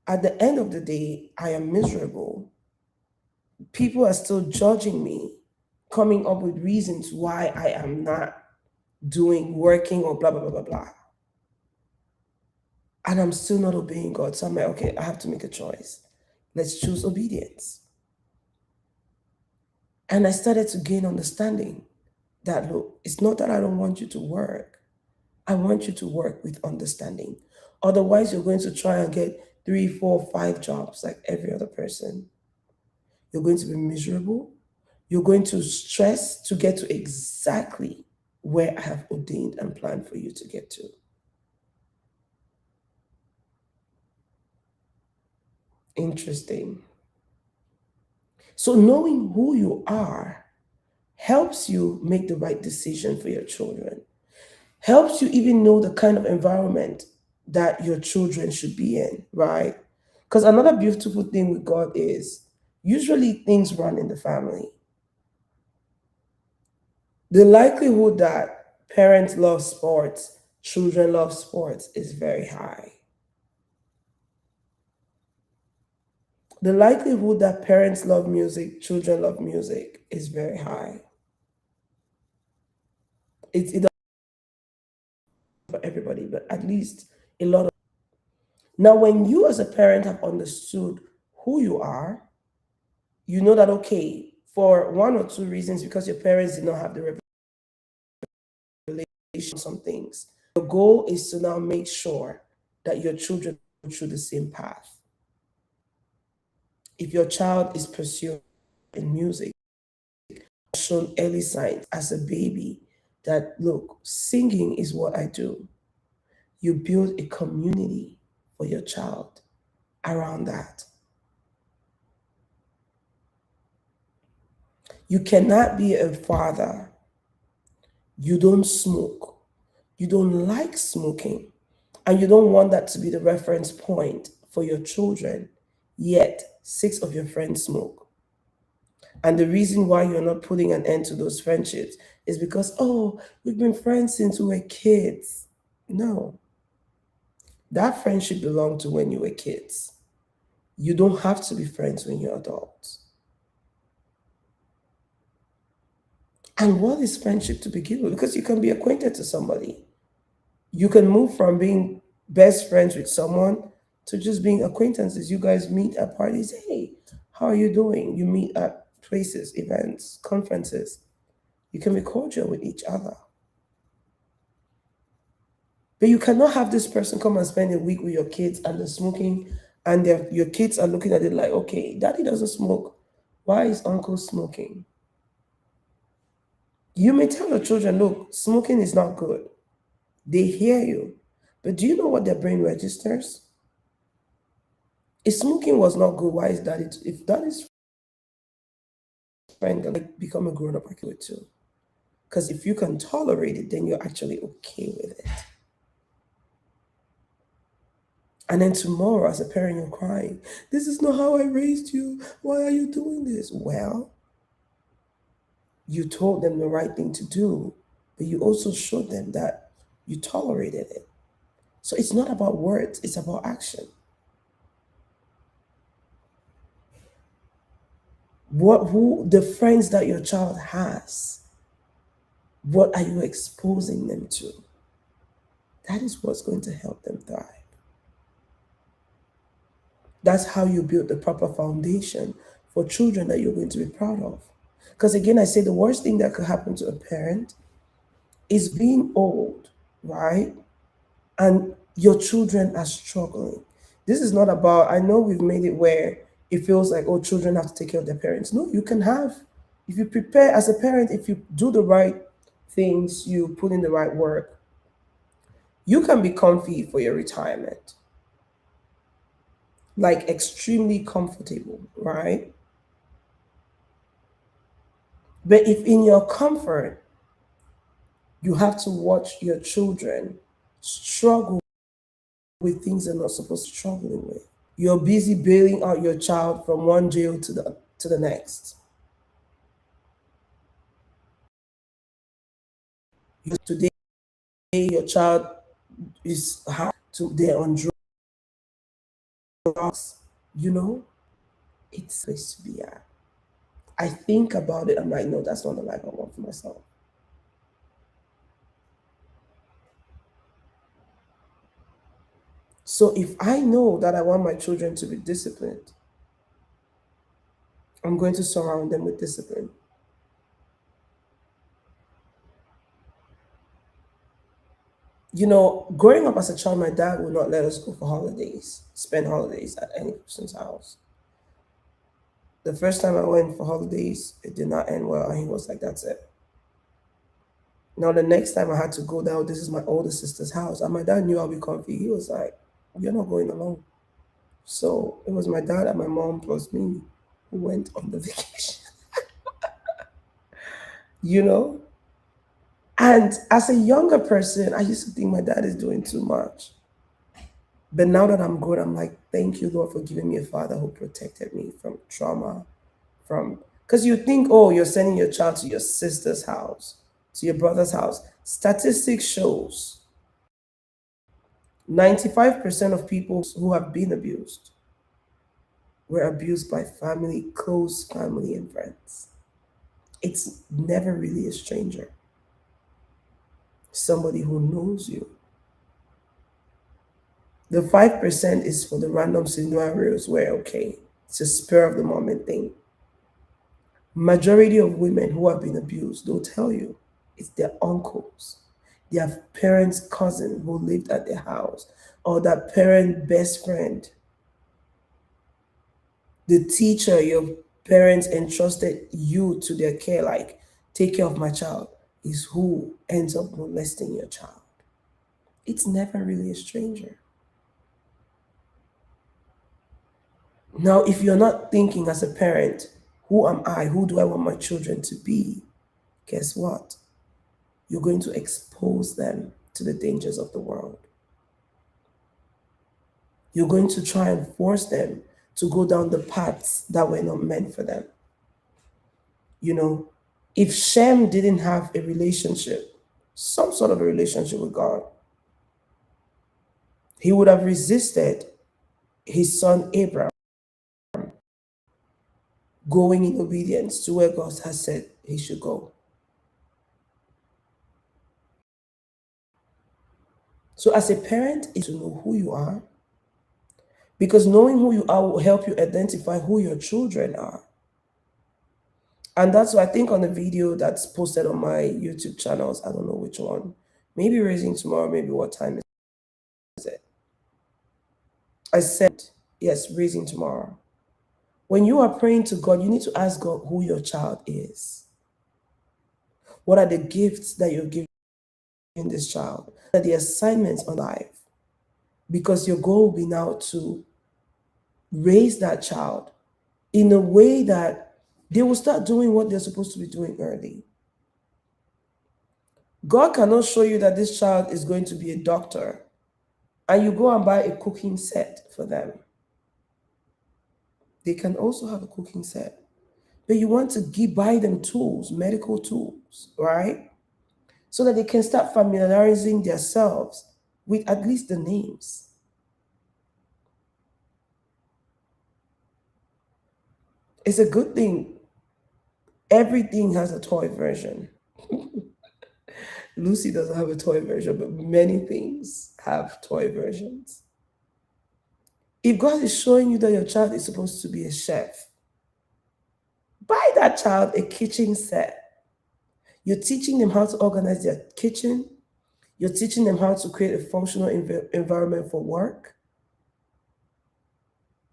at the end of the day, I am miserable. People are still judging me, coming up with reasons why I am not working or blah, blah, blah, blah, blah. And I'm still not obeying God. So I'm like, okay, I have to make a choice. Let's choose obedience. And I started to gain understanding that, look, it's not that I don't want you to work. I want you to work with understanding. Otherwise, you're going to try and get 3, 4, 5 jobs like every other person. You're going to be miserable. You're going to stress to get to exactly where I have ordained and planned for you to get to. Interesting. So knowing who you are helps you make the right decision for your children. Helps you even know the kind of environment that your children should be in, right? Because another beautiful thing with God is usually things run in the family. The likelihood that parents love sports, children love sports is very high. The likelihood that parents love music, children love music is very high. It doesn't for everybody, but at least a lot of. Now, when you as a parent have understood who you are, you know that, okay, for one or two reasons, because your parents did not have the revelation of some things, your goal is to now make sure that your children go through the same path. If your child is pursuing in music, shown early signs as a baby that look, singing is what I do. You build a community for your child around that. You cannot be a father. You don't smoke. You don't like smoking. And you don't want that to be the reference point for your children. Yet, six of your friends smoke. And the reason why you're not putting an end to those friendships is because, oh, we've been friends since we were kids. No, that friendship belonged to when you were kids. You don't have to be friends when you're adults. And what is friendship to begin with? Because you can be acquainted to somebody. You can move from being best friends with someone to just being acquaintances. You guys meet at parties. Hey, how are you doing? You meet at places, events, conferences. You can be cordial with each other. But you cannot have this person come and spend a week with your kids and they're smoking, and your kids are looking at it like, okay, daddy doesn't smoke. Why is uncle smoking? You may tell your children, look, smoking is not good. They hear you. But do you know what their brain registers? If smoking was not good, why is daddy? If daddy's friend can like become a grown up, I could too. Because if you can tolerate it, then you're actually okay with it. And then tomorrow, as a parent, you're crying. This is not how I raised you. Why are you doing this? Well, you told them the right thing to do, but you also showed them that you tolerated it. So it's not about words, it's about action. Who the friends that your child has, what are you exposing them to? That is what's going to help them thrive. That's how you build the proper foundation for children that you're going to be proud of. Because again, I say the worst thing that could happen to a parent is being old, right? And your children are struggling. This is not about, I know we've made it where it feels like, oh, children have to take care of their parents. No, you can have, if you prepare as a parent, if you do the right things, you put in the right work, you can be comfy for your retirement, like extremely comfortable, right? But if in your comfort, you have to watch your children struggle with things they're not supposed to be struggling with. You're busy bailing out your child from one jail to the next. Today, your child is how to they're on drugs. You know, it's a place to be at. I think about it. I'm like, no, that's not the life I want for myself. So if I know that I want my children to be disciplined, I'm going to surround them with discipline. You know, growing up as a child, my dad would not let us go for holidays, spend holidays at any person's house. The first time I went for holidays, it did not end well, and he was like, "That's it." Now the next time I had to go down, this is my older sister's house, and my dad knew I'll be comfy. He was like, "You're not going alone." So it was my dad and my mom plus me who went on the vacation. You know, and as a younger person, I used to think my dad is doing too much. But now that I'm grown, I'm like, thank you, Lord, for giving me a father who protected me from trauma, from because you think, oh, you're sending your child to your sister's house, to your brother's house. Statistics shows 95% of people who have been abused were abused by family, close family and friends. It's never really a stranger, somebody who knows you. The 5% is for the random scenarios where, okay, it's a spur of the moment thing. Majority of women who have been abused, they'll tell you it's their uncles, their parents' cousin who lived at their house, or that parent best friend, the teacher your parents entrusted you to their care, like, take care of my child. is who ends up molesting your child. It's never really a stranger. Now, if you're not thinking as a parent, who am I? Who do I want my children to be? Guess what? You're going to expose them to the dangers of the world. You're going to try and force them to go down the paths that were not meant for them. You know, if Shem didn't have a relationship, some sort of a relationship with God, he would have resisted his son Abraham going in obedience to where God has said he should go. So, as a parent, is to know who you are, because knowing who you are will help you identify who your children are. And that's why I think on the video that's posted on my YouTube channels, I don't know which one, maybe Raising Tomorrow, maybe what time is it? I said, yes, Raising Tomorrow. When you are praying to God, you need to ask God who your child is. What are the gifts that you're giving this child? What are the assignments on life? Because your goal will be now to raise that child in a way that they will start doing what they're supposed to be doing early. God cannot show you that this child is going to be a doctor and you go and buy a cooking set for them. They can also have a cooking set, but you want to buy them tools, medical tools, right? So that they can start familiarizing themselves with at least the names. It's a good thing. Everything has a toy version. Lucy doesn't have a toy version, but many things have toy versions. If God is showing you that your child is supposed to be a chef, buy that child a kitchen set. You're teaching them how to organize their kitchen. You're teaching them how to create a functional environment for work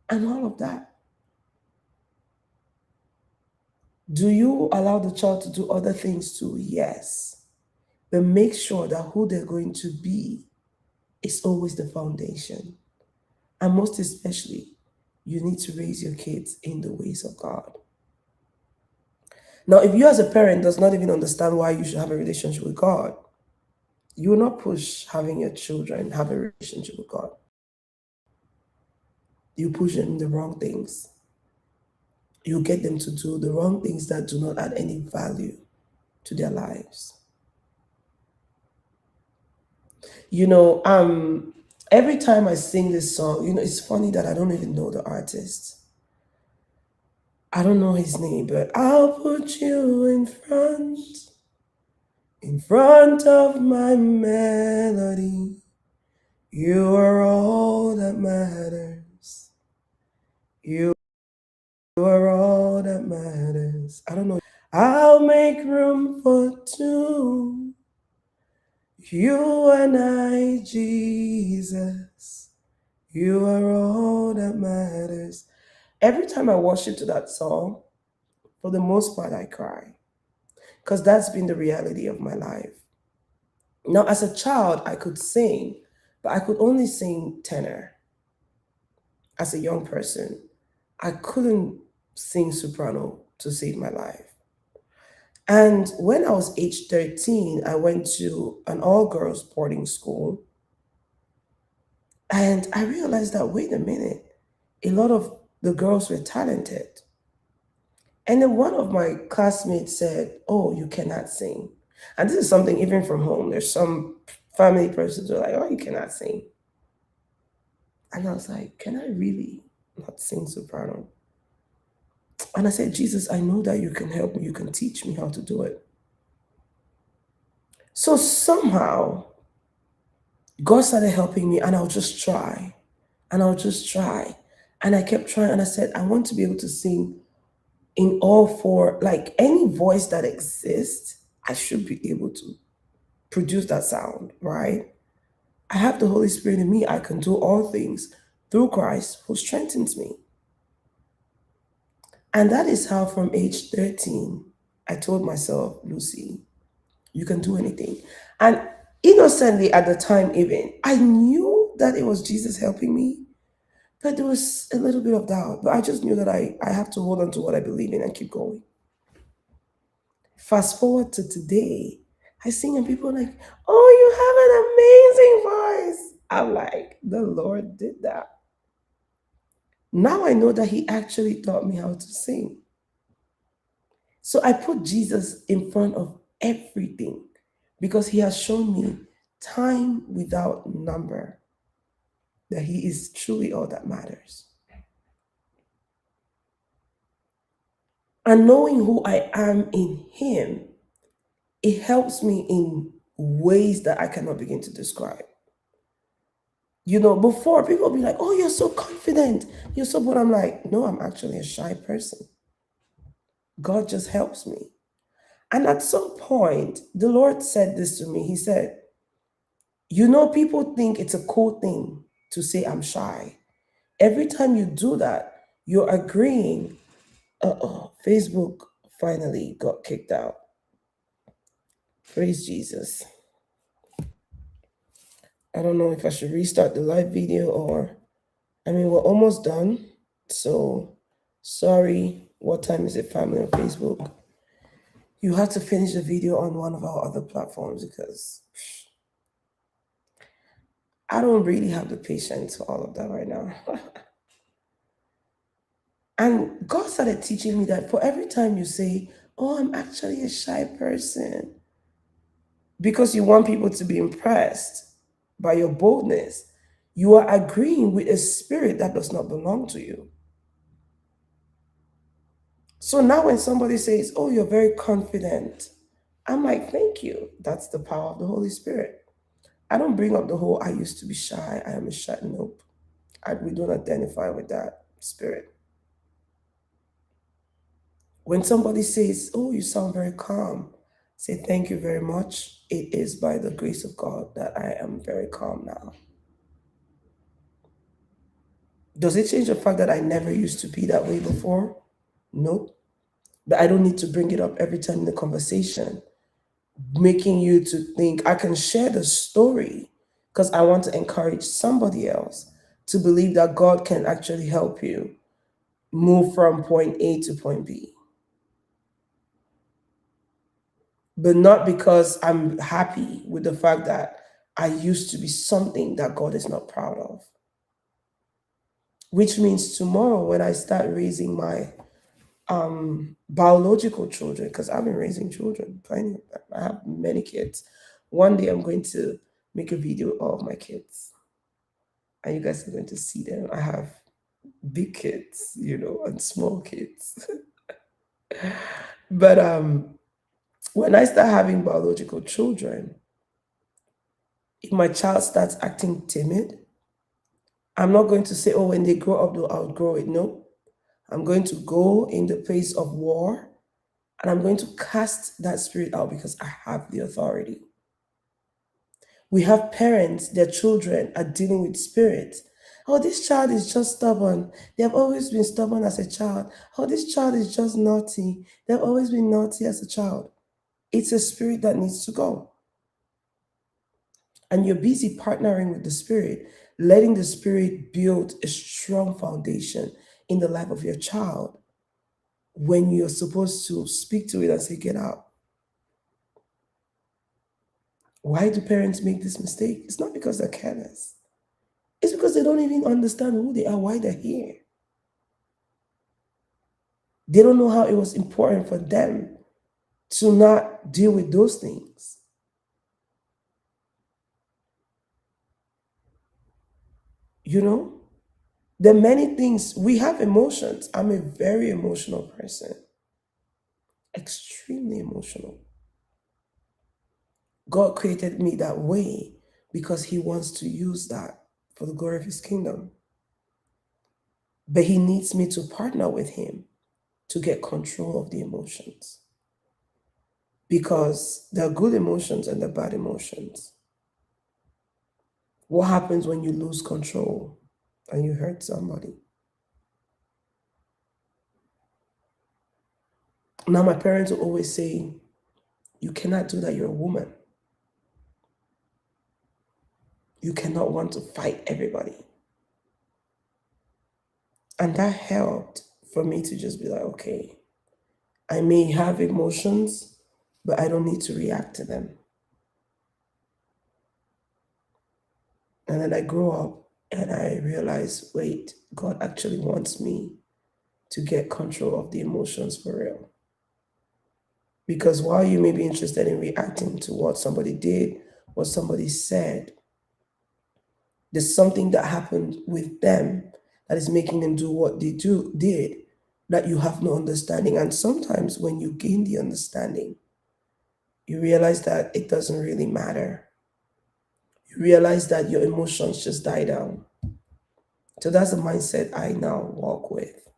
and all of that. Do you allow the child to do other things too? Yes. But make sure that who they're going to be is always the foundation. And most especially, you need to raise your kids in the ways of God. Now, if you as a parent does not even understand why you should have a relationship with God, you will not push having your children have a relationship with God. You push them in the wrong things. You get them to do the wrong things that do not add any value to their lives. Every time I sing this song, it's funny that I don't even know the artist. I don't know his name, but I'll put you in front of my melody. You are all that matters. You are all that matters. I don't know. I'll make room for two. You and I, Jesus. You are all that matters. Every time I worship to that song, for the most part, I cry. Because that's been the reality of my life. Now, as a child, I could sing, but I could only sing tenor. As a young person, I couldn't sing soprano to save my life. And when I was age 13, I went to an all-girls boarding school. And I realized that, wait a minute, a lot of the girls were talented. And then one of my classmates said, oh, you cannot sing. And this is something even from home. There's some family persons who are like, oh, you cannot sing. And I was like, can I really not sing soprano? And I said, Jesus, I know that you can help me. You can teach me how to do it. So somehow, God started helping me, and I'll just try. And I'll just try. And I kept trying, and I said, I want to be able to sing in all four, like any voice that exists, I should be able to produce that sound, right? I have the Holy Spirit in me. I can do all things through Christ who strengthens me. And that is how from age 13, I told myself, Lucy, You can do anything. And innocently at the time, even, I knew that it was Jesus helping me, but there was a little bit of doubt. But I just knew that I have to hold on to what I believe in and keep going. Fast forward to today, I sing and people are like, oh, you have an amazing voice. I'm like, the Lord did that. Now I know that He actually taught me how to sing. So I put Jesus in front of everything because He has shown me time without number that He is truly all that matters. And knowing who I am in Him, it helps me in ways that I cannot begin to describe. Before people be like, oh, you're so confident. But I'm like, no, I'm actually a shy person. God just helps me. And at some point, the Lord said this to me. He said, people think it's a cool thing to say I'm shy. Every time you do that, you're agreeing. Facebook finally got kicked out. Praise Jesus. I don't know if I should restart the live video we're almost done. So, sorry. What time is it, family on Facebook? You have to finish the video on one of our other platforms because I don't really have the patience for all of that right now. And God started teaching me that for every time you say, oh, I'm actually a shy person, because you want people to be impressed by your boldness, you are agreeing with a spirit that does not belong to you. So now when somebody says, oh, you're very confident, I'm like, thank you. That's the power of the Holy Spirit. I don't bring up the whole, I used to be shy, I am a shy. Nope. We don't identify with that spirit. When somebody says, oh, you sound very calm, say, thank you very much. It is by the grace of God that I am very calm now. Does it change the fact that I never used to be that way before? Nope. But I don't need to bring it up every time in the conversation, making you to think I can share the story because I want to encourage somebody else to believe that God can actually help you move from point A to point B. But not because I'm happy with the fact that I used to be something that God is not proud of. Which means tomorrow when I start raising my biological children, because I've been raising children, plenty of them. I have many kids. One day I'm going to make a video of my kids, and you guys are going to see them. I have big kids, and small kids. But when I start having biological children, if my child starts acting timid, I'm not going to say, oh, when they grow up, they'll outgrow it. No. I'm going to go in the place of war and I'm going to cast that spirit out because I have the authority. We have parents, their children are dealing with spirits. Oh, this child is just stubborn. They have always been stubborn as a child. Oh, this child is just naughty. They've always been naughty as a child. It's a spirit that needs to go. And you're busy partnering with the spirit, letting the spirit build a strong foundation in the life of your child when you're supposed to speak to it and say, get out. Why do parents make this mistake? It's not because they're careless. It's because they don't even understand who they are, why they're here. They don't know how it was important for them to not deal with those things. There are many things. We have emotions. I'm a very emotional person, extremely emotional. God created me that way because He wants to use that for the glory of His kingdom. But He needs me to partner with Him to get control of the emotions. Because there are good emotions and there are bad emotions. What happens when you lose control and you hurt somebody? Now, my parents will always say, You cannot do that. You're a woman. You cannot want to fight everybody. And that helped for me to just be like, okay, I may have emotions, but I don't need to react to them. And then I grew up and I realized, wait, God actually wants me to get control of the emotions for real. Because while you may be interested in reacting to what somebody did, what somebody said, there's something that happened with them that is making them do what they did that you have no understanding. And sometimes when you gain the understanding, you realize that it doesn't really matter. You realize that your emotions just die down. So that's the mindset I now walk with.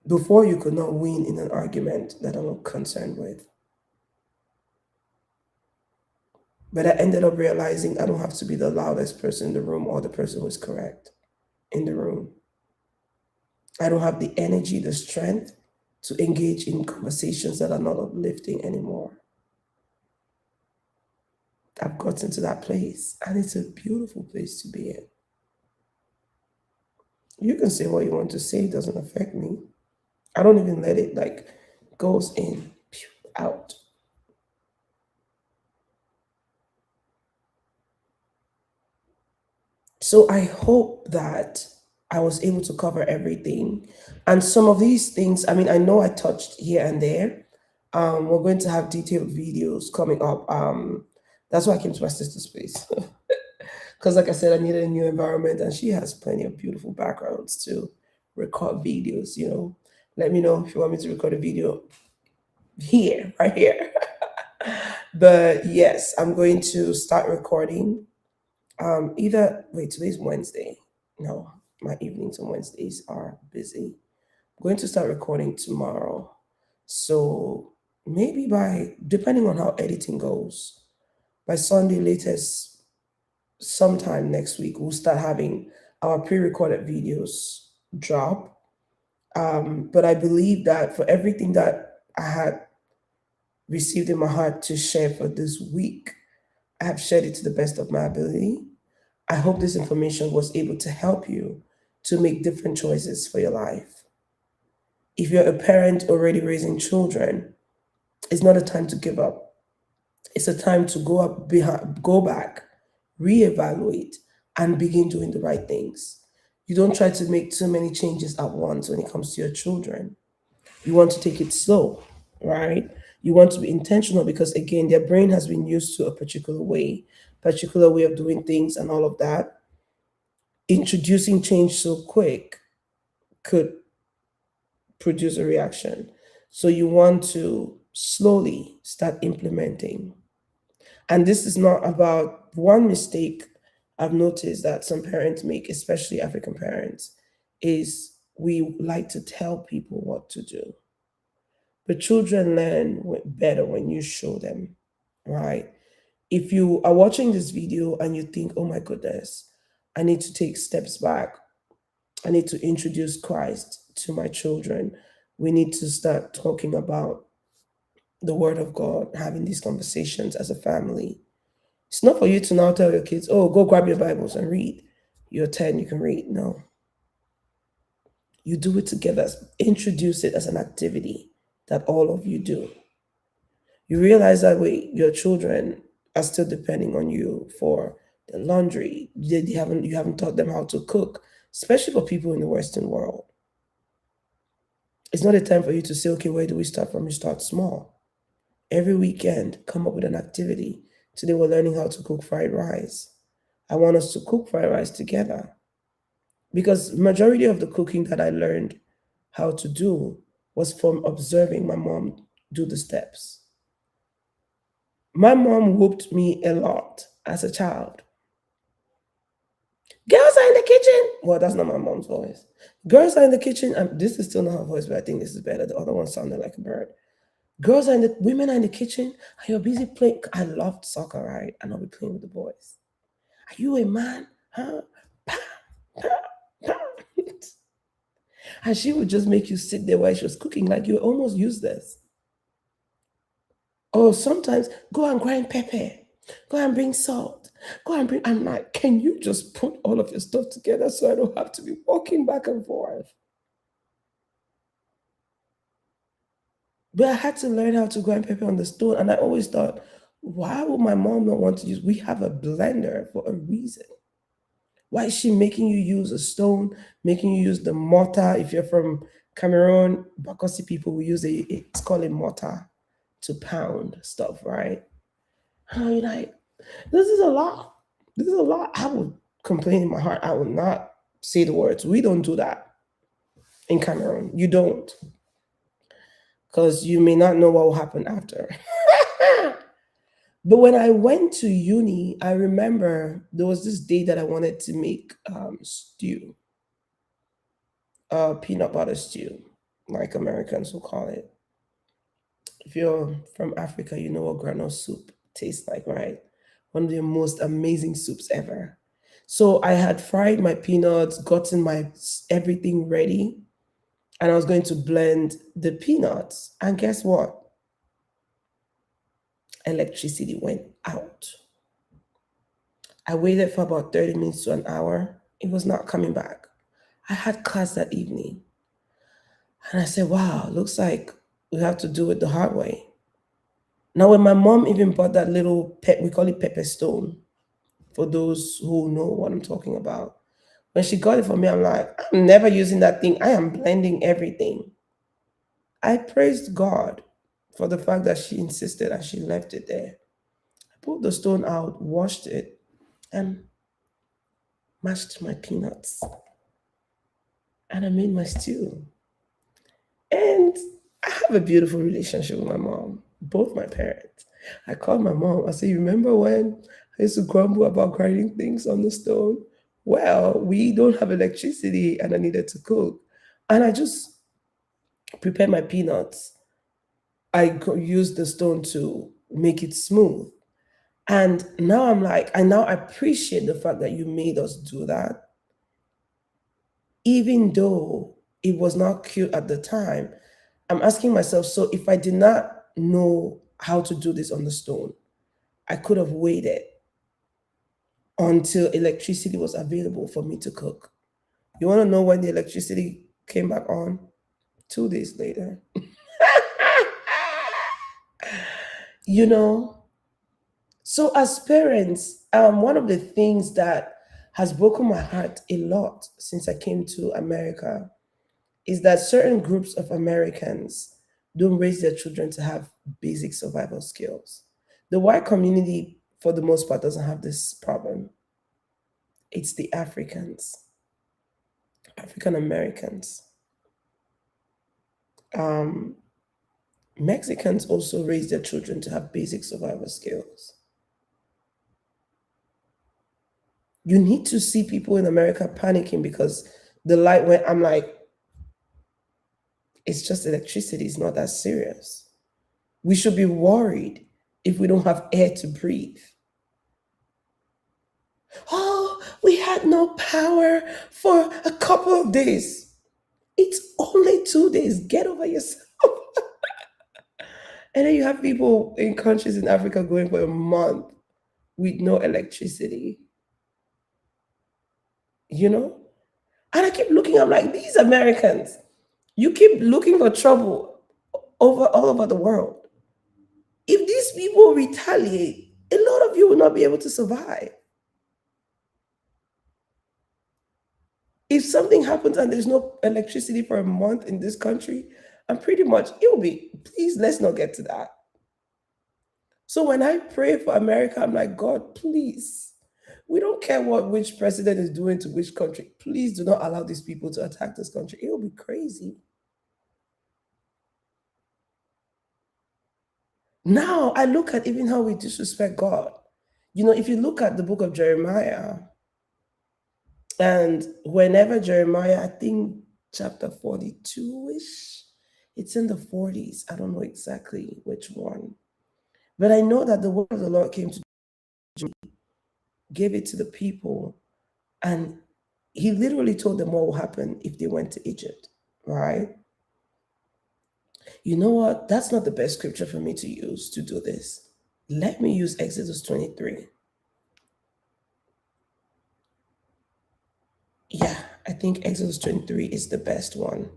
Before, you could not win in an argument that I'm not concerned with. But I ended up realizing I don't have to be the loudest person in the room or the person who's correct in the room. I don't have the energy, the strength to engage in conversations that are not uplifting anymore. I've gotten to that place, and it's a beautiful place to be in. You can say what you want to say, it doesn't affect me. I don't even let it like goes in, out. So I hope that I was able to cover everything. And some of these things, I mean, I know I touched here and there. We're going to have detailed videos coming up. That's why I came to my sister's place. Because, like I said, I needed a new environment, and she has plenty of beautiful backgrounds to record videos. Let me know if you want me to record a video here, right here. But yes, I'm going to start recording. Either wait, today's Wednesday. No, my evenings on Wednesdays are busy. I'm going to start recording tomorrow. So maybe by depending on how editing goes, by Sunday latest, sometime next week, we'll start having our pre-recorded videos drop. But I believe that for everything that I had received in my heart to share for this week, I have shared it to the best of my ability. I hope this information was able to help you to make different choices for your life. If you're a parent already raising children, it's not a time to give up. It's a time to go back, reevaluate, and begin doing the right things. You don't try to make too many changes at once when it comes to your children. You want to take it slow, right? You want to be intentional because, again, their brain has been used to a particular way of doing things, and all of that. Introducing change so quick could produce a reaction. So you want to slowly start implementing. And this is not about one mistake I've noticed that some parents make, especially African parents, is we like to tell people what to do. But children learn better when you show them, right? If you are watching this video and you think, oh my goodness, I need to take steps back, I need to introduce Christ to my children, we need to start talking about the Word of God, having these conversations as a family. It's not for you to now tell your kids, oh, go grab your Bibles and read. You're 10, you can read. No. You do it together. Introduce it as an activity that all of you do. You realize that way your children are still depending on you for the laundry. You haven't taught them how to cook, especially for people in the Western world. It's not a time for you to say, okay, where do we start from? You start small. Every weekend, come up with an activity. Today we're learning how to cook fried rice. I want us to cook fried rice together because majority of the cooking that I learned how to do was from observing my mom do the steps. My mom whooped me a lot as a child. Girls are in the kitchen. Well, that's not my mom's voice. Girls are in the kitchen. This is still not her voice, but I think this is better. The other one sounded like a bird. Women are in the kitchen, and you're busy playing. I loved soccer, right? And I'll be playing with the boys. Are you a man? Huh? Pa, pa, pa. And she would just make you sit there while she was cooking, like you almost useless. Or sometimes go and grind pepper, go and bring salt, go and bring. I'm like, can you just put all of your stuff together so I don't have to be walking back and forth? But I had to learn how to grind pepper on the stone. And I always thought, why would my mom not want to use? We have a blender for a reason. Why is she making you use a stone, making you use the mortar? If you're from Cameroon, Bakosi people will use it's called a mortar to pound stuff, right? And I'm like, this is a lot. This is a lot. I would complain in my heart. I would not say the words. We don't do that in Cameroon. You don't, because you may not know what will happen after. But when I went to uni, I remember there was this day that I wanted to make stew, peanut butter stew, like Americans will call it. If you're from Africa, you know what granola soup tastes like, right? One of the most amazing soups ever. So I had fried my peanuts, gotten my everything ready, and I was going to blend the peanuts. And guess what? Electricity went out. I waited for about 30 minutes to an hour. It was not coming back. I had class that evening. And I said, wow, looks like we have to do it the hard way. Now, when my mom even bought that little we call it pepper stone, for those who know what I'm talking about. When she got it for me, I'm like, I'm never using that thing. I am blending everything. I praised God for the fact that she insisted and she left it there. I pulled the stone out, washed it, and mashed my peanuts. And I made my stew. And I have a beautiful relationship with my mom, both my parents. I called my mom. I said, you remember when I used to grumble about grinding things on the stone? Well, we don't have electricity and I needed to cook. And I just prepared my peanuts. Used the stone to make it smooth. And now I'm like, I now appreciate the fact that you made us do that, even though it was not cute at the time. I'm asking myself, so if I did not know how to do this on the stone, I could have waited until electricity was available for me to cook. You want to know when the electricity came back on? 2 days later. You know, so as parents, one of the things that has broken my heart a lot since I came to America is that certain groups of Americans don't raise their children to have basic survival skills. The white community, for the most part, doesn't have this problem. It's the Africans, African Americans. Um, Mexicans also raise their children to have basic survival skills. You need to see people in America panicking because the light went. I'm like, it's just electricity, it's not that serious. We should be worried if we don't have air to breathe. Oh, we had no power for a couple of days. It's only 2 days. Get over yourself. And then you have people in countries in Africa going for a month with no electricity, you know? And I keep looking, I'm like, these Americans, you keep looking for trouble all over the world. If these people retaliate, a lot of you will not be able to survive. If something happens and there's no electricity for a month in this country, I'm pretty much, it will be, please, let's not get to that. So when I pray for America, I'm like, God, please, we don't care what which president is doing to which country. Please do not allow these people to attack this country. It will be crazy. Now I look at even how we disrespect God. You know, if you look at the book of Jeremiah, and whenever Jeremiah, I think chapter 42-ish, it's in the 40s. I don't know exactly which one. But I know that the word of the Lord came to give it to the people, and he literally told them what will happen if they went to Egypt. right? You know what? That's not the best scripture for me to use to do this. Let me use Exodus 23. Yeah, I think Exodus 23 is the best one.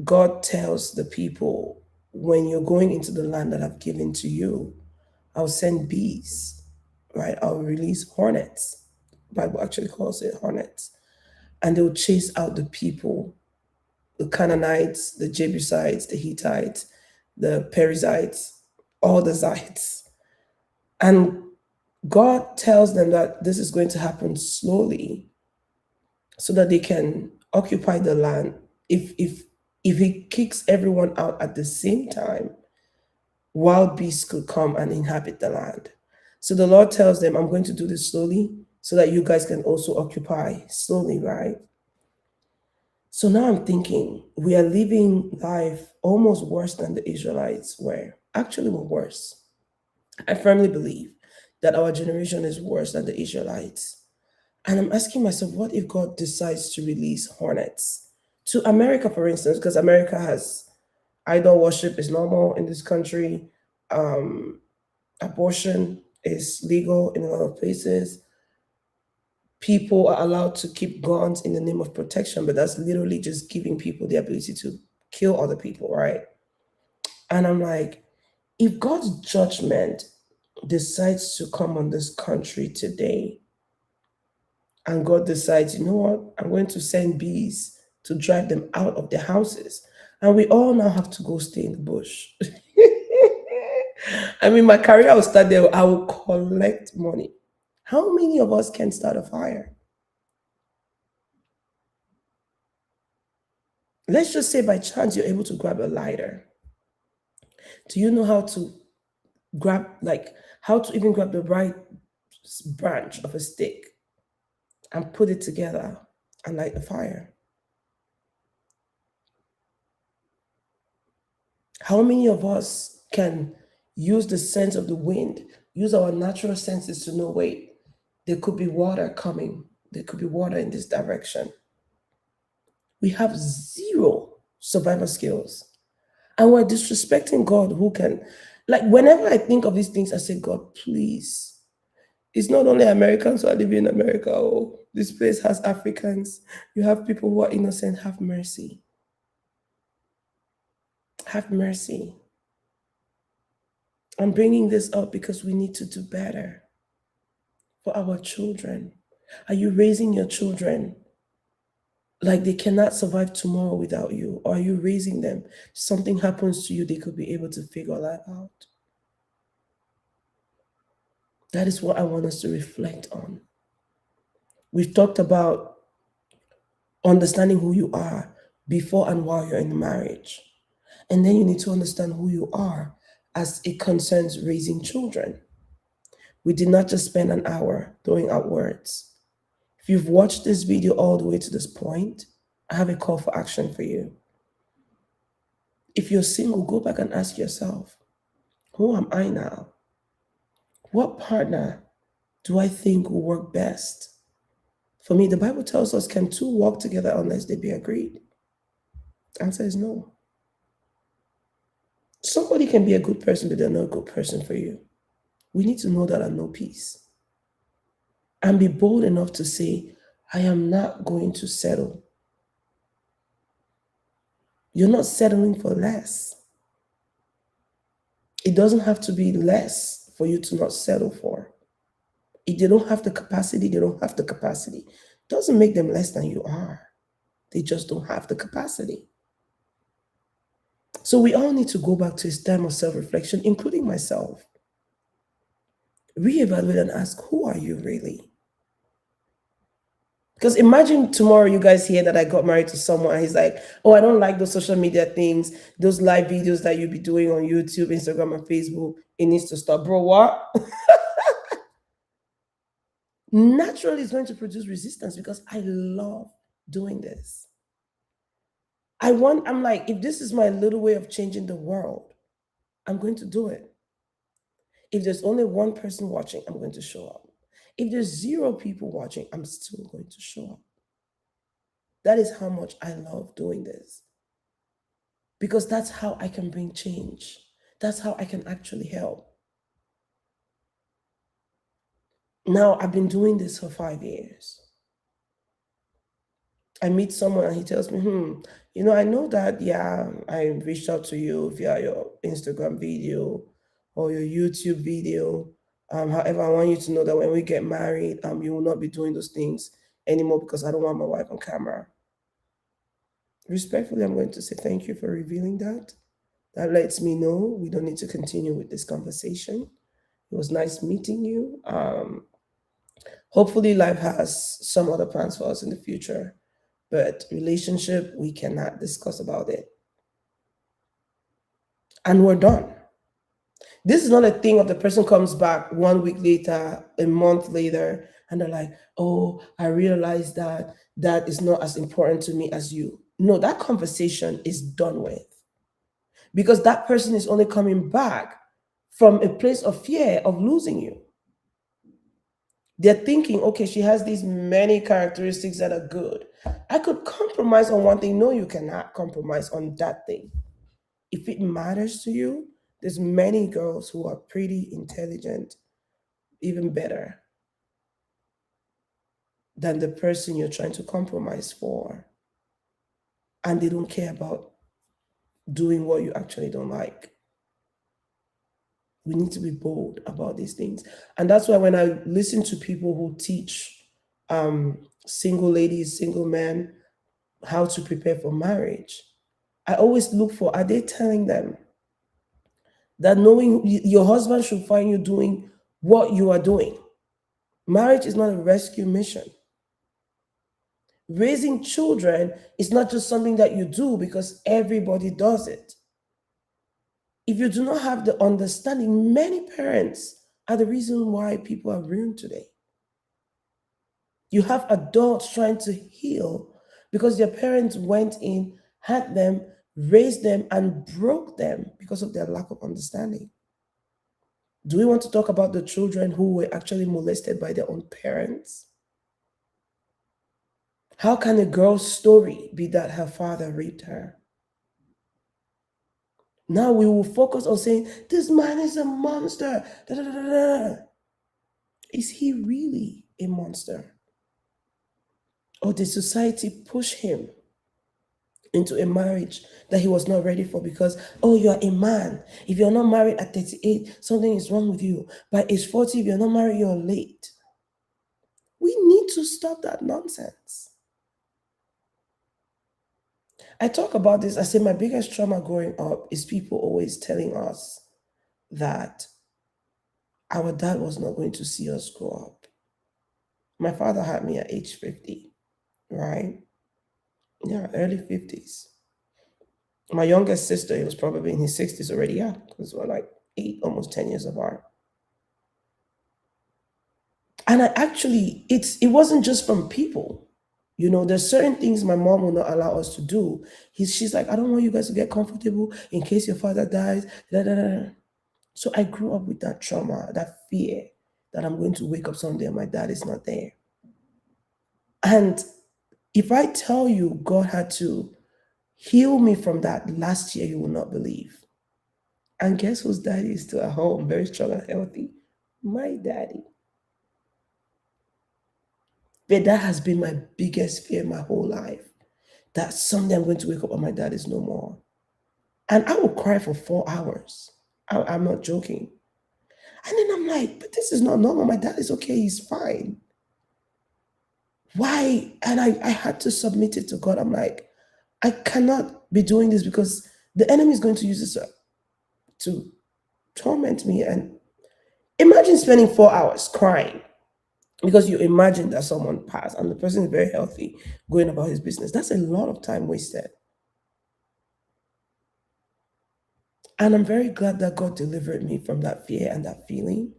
God tells the people, when you're going into the land that I've given to you, I'll send bees, right? I'll release hornets. The Bible actually calls it hornets. And they'll chase out the people, the Canaanites, the Jebusites, the Hittites, the Perizzites, all the Zites. And God tells them that this is going to happen slowly so that they can occupy the land. If he kicks everyone out at the same time, wild beasts could come and inhabit the land. So the Lord tells them, I'm going to do this slowly so that you guys can also occupy slowly, right? So now I'm thinking we are living life almost worse than the Israelites were. Actually, we're worse. I firmly believe that our generation is worse than the Israelites. And I'm asking myself, what if God decides to release hornets to America, for instance, because America has idol worship is normal in this country. Um, Abortion is legal in a lot of places. People are allowed to keep guns in the name of protection, but that's literally just giving people the ability to kill other people, right? And I'm like, if God's judgment decides to come on this country today, and God decides, you know what, I'm going to send bees to drive them out of their houses, and we all now have to go stay in the bush. I mean, my career will start there. I will collect money. How many of us can start a fire? Let's just say by chance you're able to grab a lighter. Do you know how to grab, like, how to even grab the right branch of a stick and put it together and light the fire? How many of us can use the sense of the wind, use our natural senses to know, wait, there could be water coming, there could be water in this direction? We have zero survival skills. And we're disrespecting God who can, like, whenever I think of these things, I say, God, please. It's not only Americans who are living in America. Oh, this place has Africans. You have people who are innocent. Have mercy. Have mercy. I'm bringing this up because we need to do better for our children. Are you raising your children like they cannot survive tomorrow without you? Or are you raising them? Something happens to you, they could be able to figure that out. That is what I want us to reflect on. We've talked about understanding who you are before and while you're in marriage. And then you need to understand who you are as it concerns raising children. We did not just spend an hour throwing out words. If you've watched this video all the way to this point, I have a call for action for you. If you're single, go back and ask yourself, who am I now? What partner do I think will work best? For me, the Bible tells us, can two walk together unless they be agreed? Answer is no. Somebody can be a good person, but they're not a good person for you. We need to know that and know peace. And be bold enough to say, I am not going to settle. You're not settling for less. It doesn't have to be less for you to not settle for. If they don't have the capacity, they don't have the capacity. It doesn't make them less than you are. They just don't have the capacity. So we all need to go back to a time of self-reflection, including myself. Reevaluate and ask, who are you really? Because imagine tomorrow you guys hear that I got married to someone and he's like, oh, I don't like those social media things, those live videos that you'll be doing on YouTube, Instagram, and Facebook. It needs to stop. Bro, what? Naturally, it's going to produce resistance because I love doing this. I'm like, if this is my little way of changing the world, I'm going to do it. If there's only one person watching, I'm going to show up. If there's zero people watching, I'm still going to show up. That is how much I love doing this, because that's how I can bring change. That's how I can actually help. Now, I've been doing this for 5 years. I meet someone and he tells me, I know that, yeah, I reached out to you via your Instagram video or your YouTube video. However, I want you to know that when we get married, you will not be doing those things anymore because I don't want my wife on camera. Respectfully, I'm going to say thank you for revealing that. That lets me know we don't need to continue with this conversation. It was nice meeting you. Hopefully, life has some other plans for us in the future, but relationship, we cannot discuss about it. And we're done. This is not a thing of the person comes back 1 week later, a month later, and they're like, oh, I realized that that is not as important to me as you. No, that conversation is done with, because that person is only coming back from a place of fear of losing you. They're thinking, okay, she has these many characteristics that are good. I could compromise on one thing. No, you cannot compromise on that thing. If it matters to you, there's many girls who are pretty intelligent, even better than the person you're trying to compromise for. And they don't care about doing what you actually don't like. We need to be bold about these things. And that's why when I listen to people who teach single ladies, single men, how to prepare for marriage, I always look for, are they telling them that knowing your husband should find you doing what you are doing? Marriage is not a rescue mission. Raising children is not just something that you do because everybody does it. If you do not have the understanding, many parents are the reason why people are ruined today. You have adults trying to heal because their parents went in, had them, raised them, and broke them because of their lack of understanding. Do we want to talk about the children who were actually molested by their own parents? How can a girl's story be that her father raped her? Now we will focus on saying, this man is a monster. Da, da, da, da, da. Is he really a monster? Or did society push him into a marriage that he was not ready for because, oh, you're a man. If you're not married at 38, something is wrong with you. By age 40, if you're not married, you're late. We need to stop that nonsense. I talk about this. I say my biggest trauma growing up is people always telling us that our dad was not going to see us grow up. My father had me at age 50, right? Yeah, early 50s. My youngest sister, he was probably in his 60s already. Yeah, because we're like 8, almost 10 years apart. And I actually, it wasn't just from people. There's certain things my mom will not allow us to do. She's like, I don't want you guys to get comfortable in case your father dies. Da, da, da. So I grew up with that trauma, that fear that I'm going to wake up someday and my dad is not there. And if I tell you God had to heal me from that last year, you will not believe. And guess whose daddy is still at home, very strong and healthy? My daddy. But that has been my biggest fear my whole life. That someday I'm going to wake up and my dad is no more. And I will cry for 4 hours. I'm not joking. And then I'm like, but this is not normal. My dad is okay. He's fine. Why? And I had to submit it to God. I'm like, I cannot be doing this because the enemy is going to use this to torment me. And imagine spending 4 hours crying because you imagine that someone passed and the person is very healthy, going about his business. That's a lot of time wasted. And I'm very glad that God delivered me from that fear and that feeling.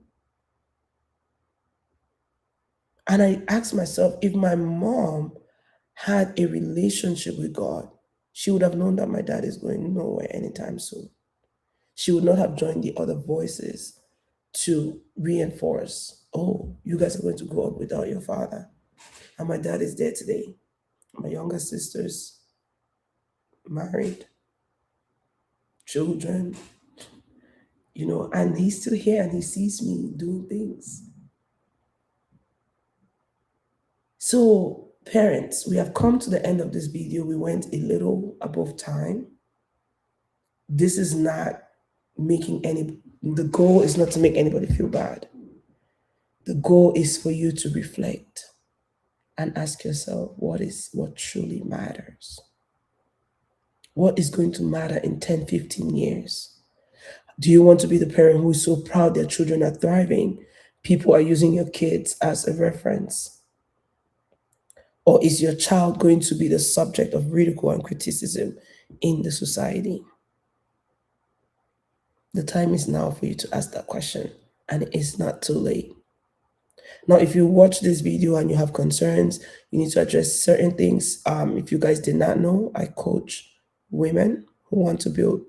And I asked myself, if my mom had a relationship with God, she would have known that my dad is going nowhere anytime soon. She would not have joined the other voices to reinforce, oh, you guys are going to grow up without your father. And my dad is there today. My younger younger sisters married, children, and he's still here and he sees me doing things. So, parents, we have come to the end of this video. We went a little above time. This is not the goal is not to make anybody feel bad. The goal is for you to reflect and ask yourself what truly matters. What is going to matter in 10, 15 years? Do you want to be the parent who is so proud their children are thriving? People are using your kids as a reference. Or is your child going to be the subject of ridicule and criticism in the society? The time is now for you to ask that question, and it's not too late. Now, if you watch this video and you have concerns, you need to address certain things. If you guys did not know, I coach women who want to build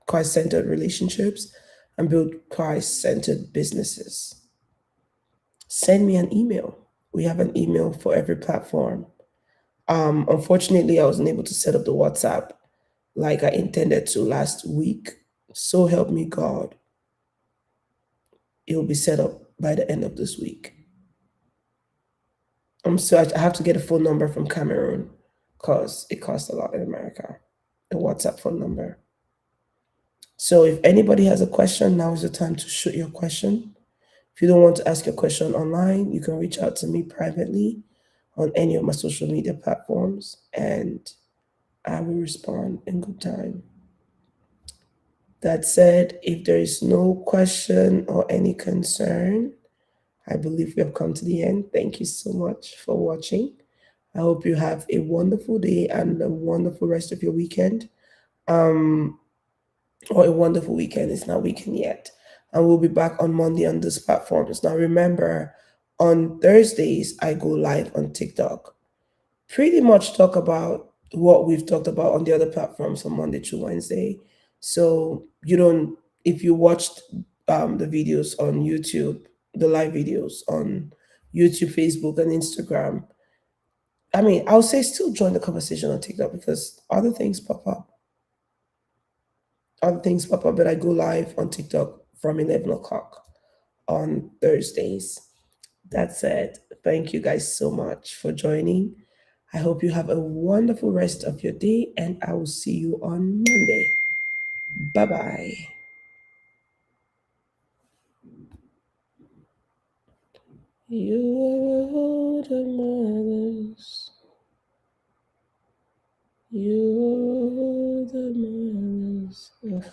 Christ-centered relationships and build Christ-centered businesses. Send me an email. We have an email for every platform. Unfortunately, I wasn't able to set up the WhatsApp like I intended to last week. So help me God. It will be set up by the end of this week. So I have to get a phone number from Cameroon because it costs a lot in America, a WhatsApp phone number. So if anybody has a question, now is the time to shoot your question. If you don't want to ask your question online, you can reach out to me privately on any of my social media platforms, and I will respond in good time. That said, if there is no question or any concern, I believe we have come to the end. Thank you so much for watching. I hope you have a wonderful day and a wonderful rest of your weekend. Or a wonderful weekend. It's not weekend yet. And we'll be back on Monday on these platforms. Now remember, on Thursdays, I go live on TikTok. Pretty much talk about what we've talked about on the other platforms from Monday to Wednesday. So if you watched the videos on YouTube, the live videos on YouTube, Facebook, and Instagram, I'll say still join the conversation on TikTok because other things pop up. But I go live on TikTok from 11 o'clock on Thursdays. That said, thank you guys so much for joining. I hope you have a wonderful rest of your day, and I will see you on Monday. Bye bye. You are the mothers. You are the mothers. Ugh.